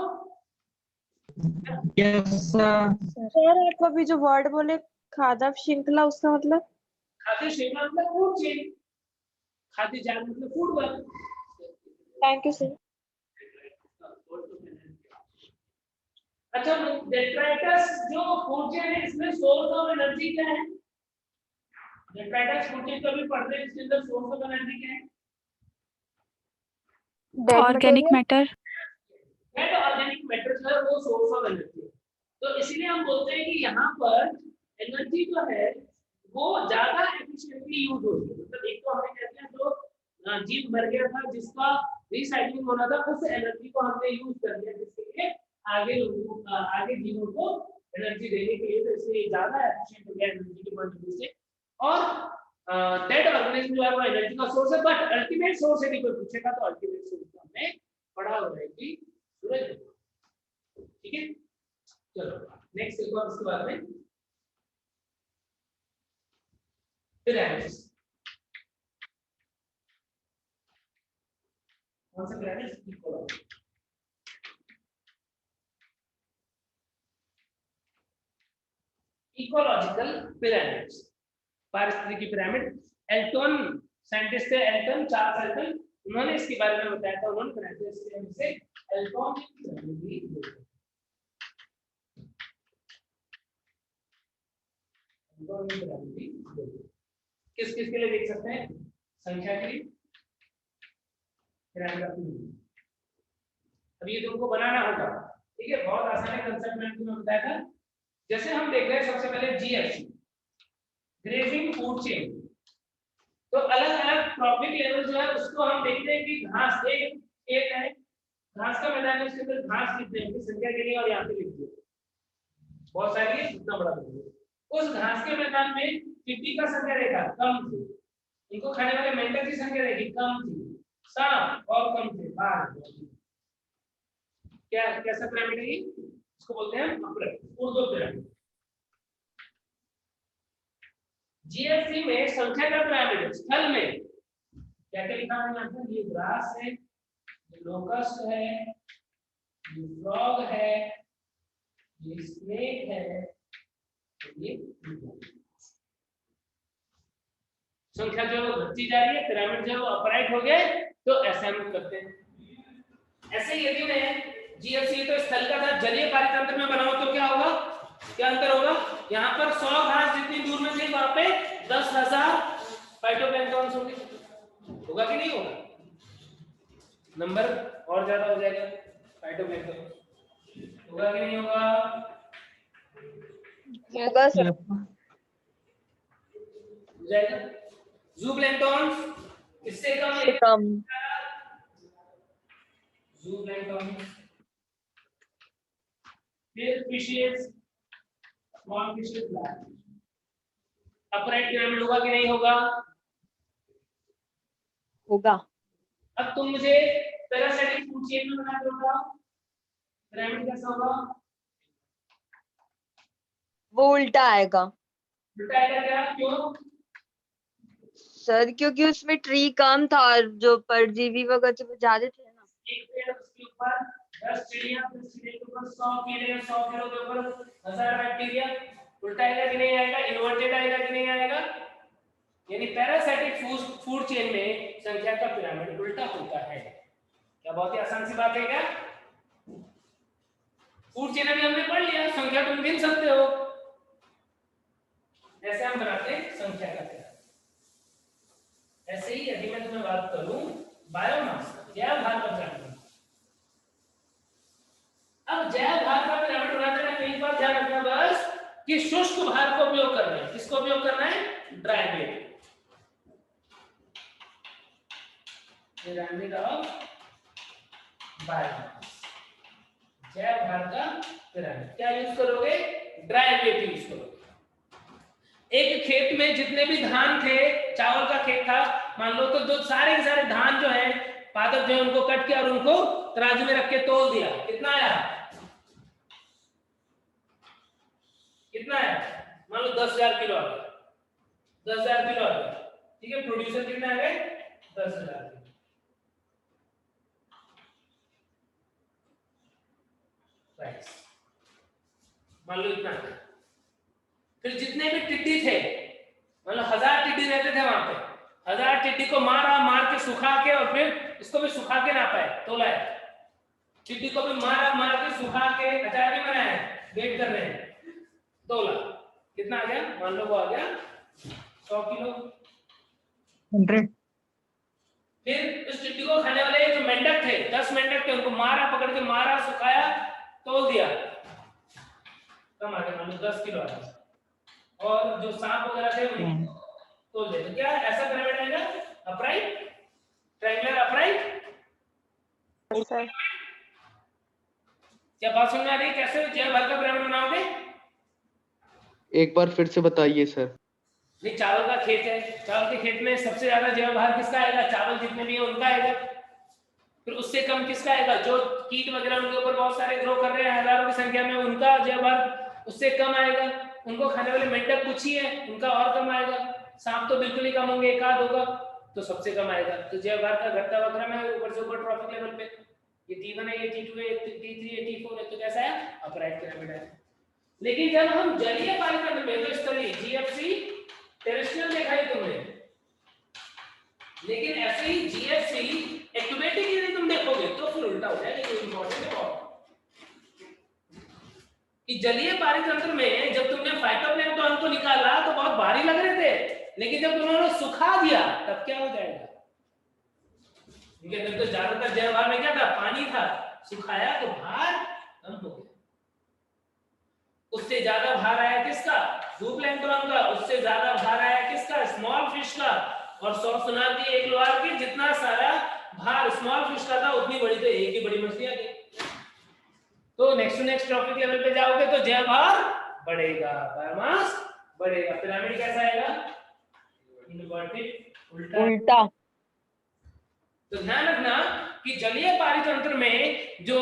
Yes sir. सर आप अभी जो वर्ड बोले खाद्य श्रृंखला, उसका मतलब? खाद्य श्रृंखला मतलब फूड चेन, खाद्य जाल मतलब food work. Thank you sir. अच्छा, डेट्राइटस जो फूड चेन है, इसमें सोर्स ऑफ एनर्जी क्या है? डेट्राइटस फूड चेन कभी पढ़ते हैं, इसके अंदर सोर्स ऑफ एनर्जी क्या है? Organic matter. Dead organic matter जो है वो सोर्स ऑफ एनर्जी है। तो इसीलिए हम बोलते हैं कि यहाँ पर एनर्जी जो है वो ज्यादा एफिशिएंटली यूज होती है। मतलब एक तो हमें कहते हैं जो जीव मर गया था, जिसका रिसाइक्लिंग होना था, उस एनर्जी को हमने यूज कर लिया, जिसके लिए आगे जीवों को एनर्जी देने के लिए, तो इसलिए ज्यादा एफिशिएंट हो गया एनर्जी के पॉइंट ऑफ व्यू से। और डेड ऑर्गेनिज्म जो है वो एनर्जी का सोर्स है, बट अल्टीमेट सोर्स यदि कोई पूछेगा तो अल्टीमेट सोर्स तो हमने पढ़ा हुआ है कि सूरज। ठीक है, चलो नेक्स्ट एक और उसके बाद में पिरामिड्स। कौन सा पिरामिड्स? इकोलॉजिकल पिरामिड्स, पारिस्थितिकी पिरामिड। एल्टन साइंटिस्ट थे, एल्टन, चार्ल्स एल्टन, उन्होंने इसके बारे में बताया था, उन्होंने बनाया था, इसलिए हम इसे एल्टन पिरामिड भी बोलते हैं। किस किस के लिए देख सकते हैं? संख्या के लिए, अब ये तुमको बनाना होगा। ठीक है, बहुत आसान है, कंसेप्ट मैंने तुम्हें बताया था। जैसे हम देख रहे हैं सबसे पहले जीएफसी, ग्रेजिंग फूड चेन। तो अलग अलग ट्रॉपिक लेवल जो है उसको हम देखते हैं कि घास एक है, घास का मैदान है, उसके अंदर घास कितने हैं संख्या के लिए, और यहाँ पे लिख दिया बहुत सारी है, इतना बड़ा लिख। उस घास के मैदान में टिड्डी का संख्या रेखा कम थी, इनको खाने वाले मेंढक की संख्या रेखी कम थी, सांप और कम थे, बाघ। क्या कैसा पिरामिड है ये? इसको बोलते हैं ऊर्ध्व पिरामिड। जीएफसी में संख्या का पिरामिड, स्थल में क्या क्या लिखा है यहाँ पर? ये ग्रास है, ये लोकस्ट है, ये फ्रॉग है, ये स्नेक है, ये संख्या जो बढ़ती जा रही है, पिरामिड जो अपराइट हो गए, तो ऐसे हम करते हैं। ऐसे यदि मैं जीएफसी तो स्थल का था, जलीय कार्यतंत्र में बनाओ तो क्या होगा? क्या अंतर होगा? यहाँ पर 100 घास जितनी दूर में थी, वहां पे 10,000 फाइटोप्लैंक्टन्स होंगे। होगा कि नहीं होगा? नंबर और ज्यादा हो जाएगा फाइटोप्लैंक्टन। होगा कि नहीं होगा? होगा सर। हो जाएगा। ज़ूप्लैंक्टन इससे कम ज़ूप्लैंक्टन। फिर fishes, small fishes, upright pyramid होगा कि नहीं होगा? होगा। अब तुम मुझे पैरासिटिक फूड चेन में बना के बताओ पिरामिड कैसा होगा? वो उल्टा आएगा। उल्टा आएगा क्या? क्यों सर? क्योंकि उसमें ट्री कम था और जो परजीवी वगैरह वो ज्यादा थे ना। एक पेड़, उसके ऊपर 10 चिड़िया, 10 चिड़िया के ऊपर 100 कीड़े, 100 कीड़ों के ऊपर 1000 बैक्टीरिया। उल्टा आएगा कि नहीं आएगा? इन्वर्टेड आएगा कि नहीं आएगा? यानी पैरासिटिक फूड चेन में संख्या का पिरामिड उल्टा होता है। क्या बहुत ही आसान सी बात है क्या? फूड चेन अभी हमने पढ़ लिया, संख्या तुम गिन सकते हो। ऐसे हम बनाते हैं संख्या का पिरामिड। ऐसे ही यदि मैं तुम्हें बात करूं बायोमास, जैव भार का पिरामिड। अब जैव भार का पिरामिड बनाते हैं, एक बात ध्यान रखना बस कि शुष्क भार को उपयोग करना है। किसको उपयोग करना है? Dry weight, pyramid of biomass, जैव भार का पिरामिड। क्या यूज करोगे? ड्राई वेट यूज करोगे। एक खेत में जितने भी धान थे, चावल का खेत था मान लो, तो जो सारे के सारे धान जो है, पादप जो है, उनको कट किया और उनको तराजू में रख के तोल दिया। कितना आया? कितना आया? मान लो 10,000 किलो आ गया, 10,000 किलो आ गया। ठीक है, प्रोड्यूसर कितना आ गए? 10,000। मान लो इतना है। फिर जितने भी टिड्डी थे, मतलब 1000 टिड्डी रहते थे वहां पे, 1000 टिड्डी को मार के सुखा के और फिर इसको भी सुखा के नापा है, तोला है। टिड्डी को भी मार के सुखा के अचार भी बनाया है, वेट कर रहे हैं, तोला। कितना आ गया? मान लो वो आ गया 100 किलो। 100। फिर उस टिड्डी को खाने वाले जो मेंढक थे, 10 मेंढक थे, उनको पकड़ के मारा, सुखाया, तोल दिया, कम आ गया, मान लो 10 किलो आ गया। और जो सांप वगैरह थे उन्हें तोल दिया। तो क्या ऐसा पिरामिड आएगा? Upright, triangular upright. क्या बात समझ में आ रही है? कैसे जैव भार का पिरामिड बनाओगे? एक बार फिर से बताइए सर। नहीं, चावल का खेत है, चावल के खेत में सबसे ज्यादा जैव भार किसका आएगा? चावल जितने भी है उनका आएगा। फिर उससे कम किसका आएगा? जो कीट वगैरह उनके ऊपर बहुत सारे ग्रो कर रहे हैं हजारों की संख्या में, उनका जैव भार उससे कम आएगा। उनको खाने वाले मेंढक कुछ ही है, उनका और कम आएगा। सांप तो बिल्कुल ही कम होंगे, एक आध होगा, तो सबसे कम आएगा। तो जैव भार का घटता हुआ क्रम है ऊपर से ऊपर ट्रॉपिक लेवल पे। ये T1 है, ये T2 है, T3 है, T4 है, तो कैसा है? अपराइट पिरामिड है। लेकिन जब हम जलीय पालितंत्र में, तो स्टडी GFC टेरेस्ट्रियल देखा ही तुमने, लेकिन ऐसे ही GFC एक्वेटिक यदि तुम देखोगे तो फिर उल्टा हो जाएगा। ये इंपॉर्टेंट है बहुत, कि जलीय पारितंत्र में जब तुमने फाइटोप्लैंक्टन को निकाला तो बहुत भारी लग रहे थे, लेकिन जब तुमने सुखा दिया तब क्या हो जाएगा? तो ज्यादातर जैव भार में क्या था? पानी था, सुखाया तो भार कम हो गया। उससे ज्यादा भार आया किसका? जूप्लैंक्टन का। उससे ज्यादा भार आया किसका? स्मॉल फिश का। और 100 सुना दी एक लोहार की, जितना सारा भार स्मॉल फिश का था उतनी बड़ी तो एक ही बड़ी मछलियां थी। तो next to next trophic level पे जाओगे तो जैव भार बढ़ेगा, बायोमास बढ़ेगा। पिरामिड कैसा आएगा? इनवर्टेड, उल्टा। तो ध्यान रखना कि जलीय पारितंत्र में जो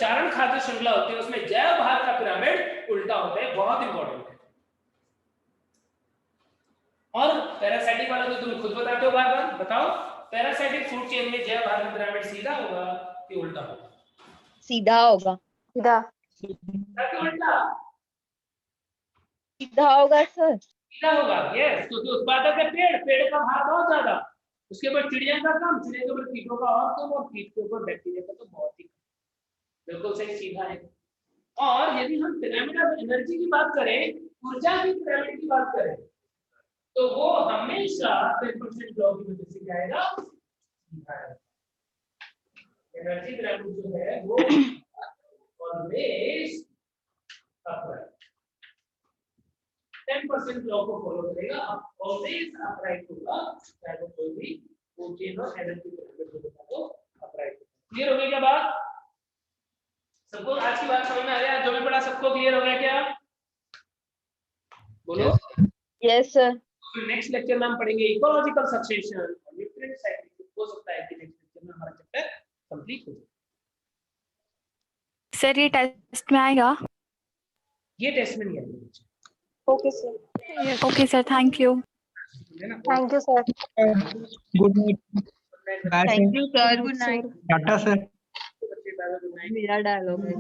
चारण खाद्य श्रृंखला होती है उसमें जैव भार का पिरामिड उल्टा होता है, बहुत इंपॉर्टेंट है। और पैरासाइटिक वाला तो तुम खुद बताते हो बार बार, बताओ पैरासाइटिक फूड चेन में जैव भार का पिरामिड सीधा होगा कि उल्टा होगा? सीधा होगा। सीधा। उल्टा? सीधा होगा सर। सीधा होगा, यस। क्योंकि उत्पादक है पेड़ का भार बहुत ज्यादा, उसके ऊपर चिड़िया का कम, चिड़िया के ऊपर कीटों का और कम, और कीट के ऊपर बैक्टीरिया का तो बहुत ही कम। बिल्कुल सही, सीधा है। और यदि हम पिरामिड ऑफ एनर्जी की बात करें, ऊर्जा की पिरामिड की बात करें, तो वो हमेशा 10% लॉ की वजह से जाएगा, सीधा है। एनर्जी पिरामिड जो है वो ऑलवेज अपराइट, 10% लॉ को फॉलो करेगा, ऑलवेज अपराइट होगा, चाहे वो कोई भी फूड चेन और एनर्जी पिरामिड होगा तो अपराइट। क्लियर हो गई क्या बात? सबको आज की बात समझ में आ गया? जो भी पढ़ा सबको क्लियर हो गया क्या? बोलो। Yes sir. फिर नेक्स्ट लेक्चर में हम पढ़ेंगे इकोलॉजिकल सक्सेशन और न्यूट्रिएंट साइकिल। हो सकता है कि नेक्स्ट लेक्चर में हमारा चैप्टर कंप्लीट हो जाए। सर ये टेस्ट में आएगा? ये टेस्ट में नहीं आएगा। Okay sir. Okay sir, thank you. Thank you sir. Good night. Thank you sir, good night. Tata sir. मेरा डायलॉग है।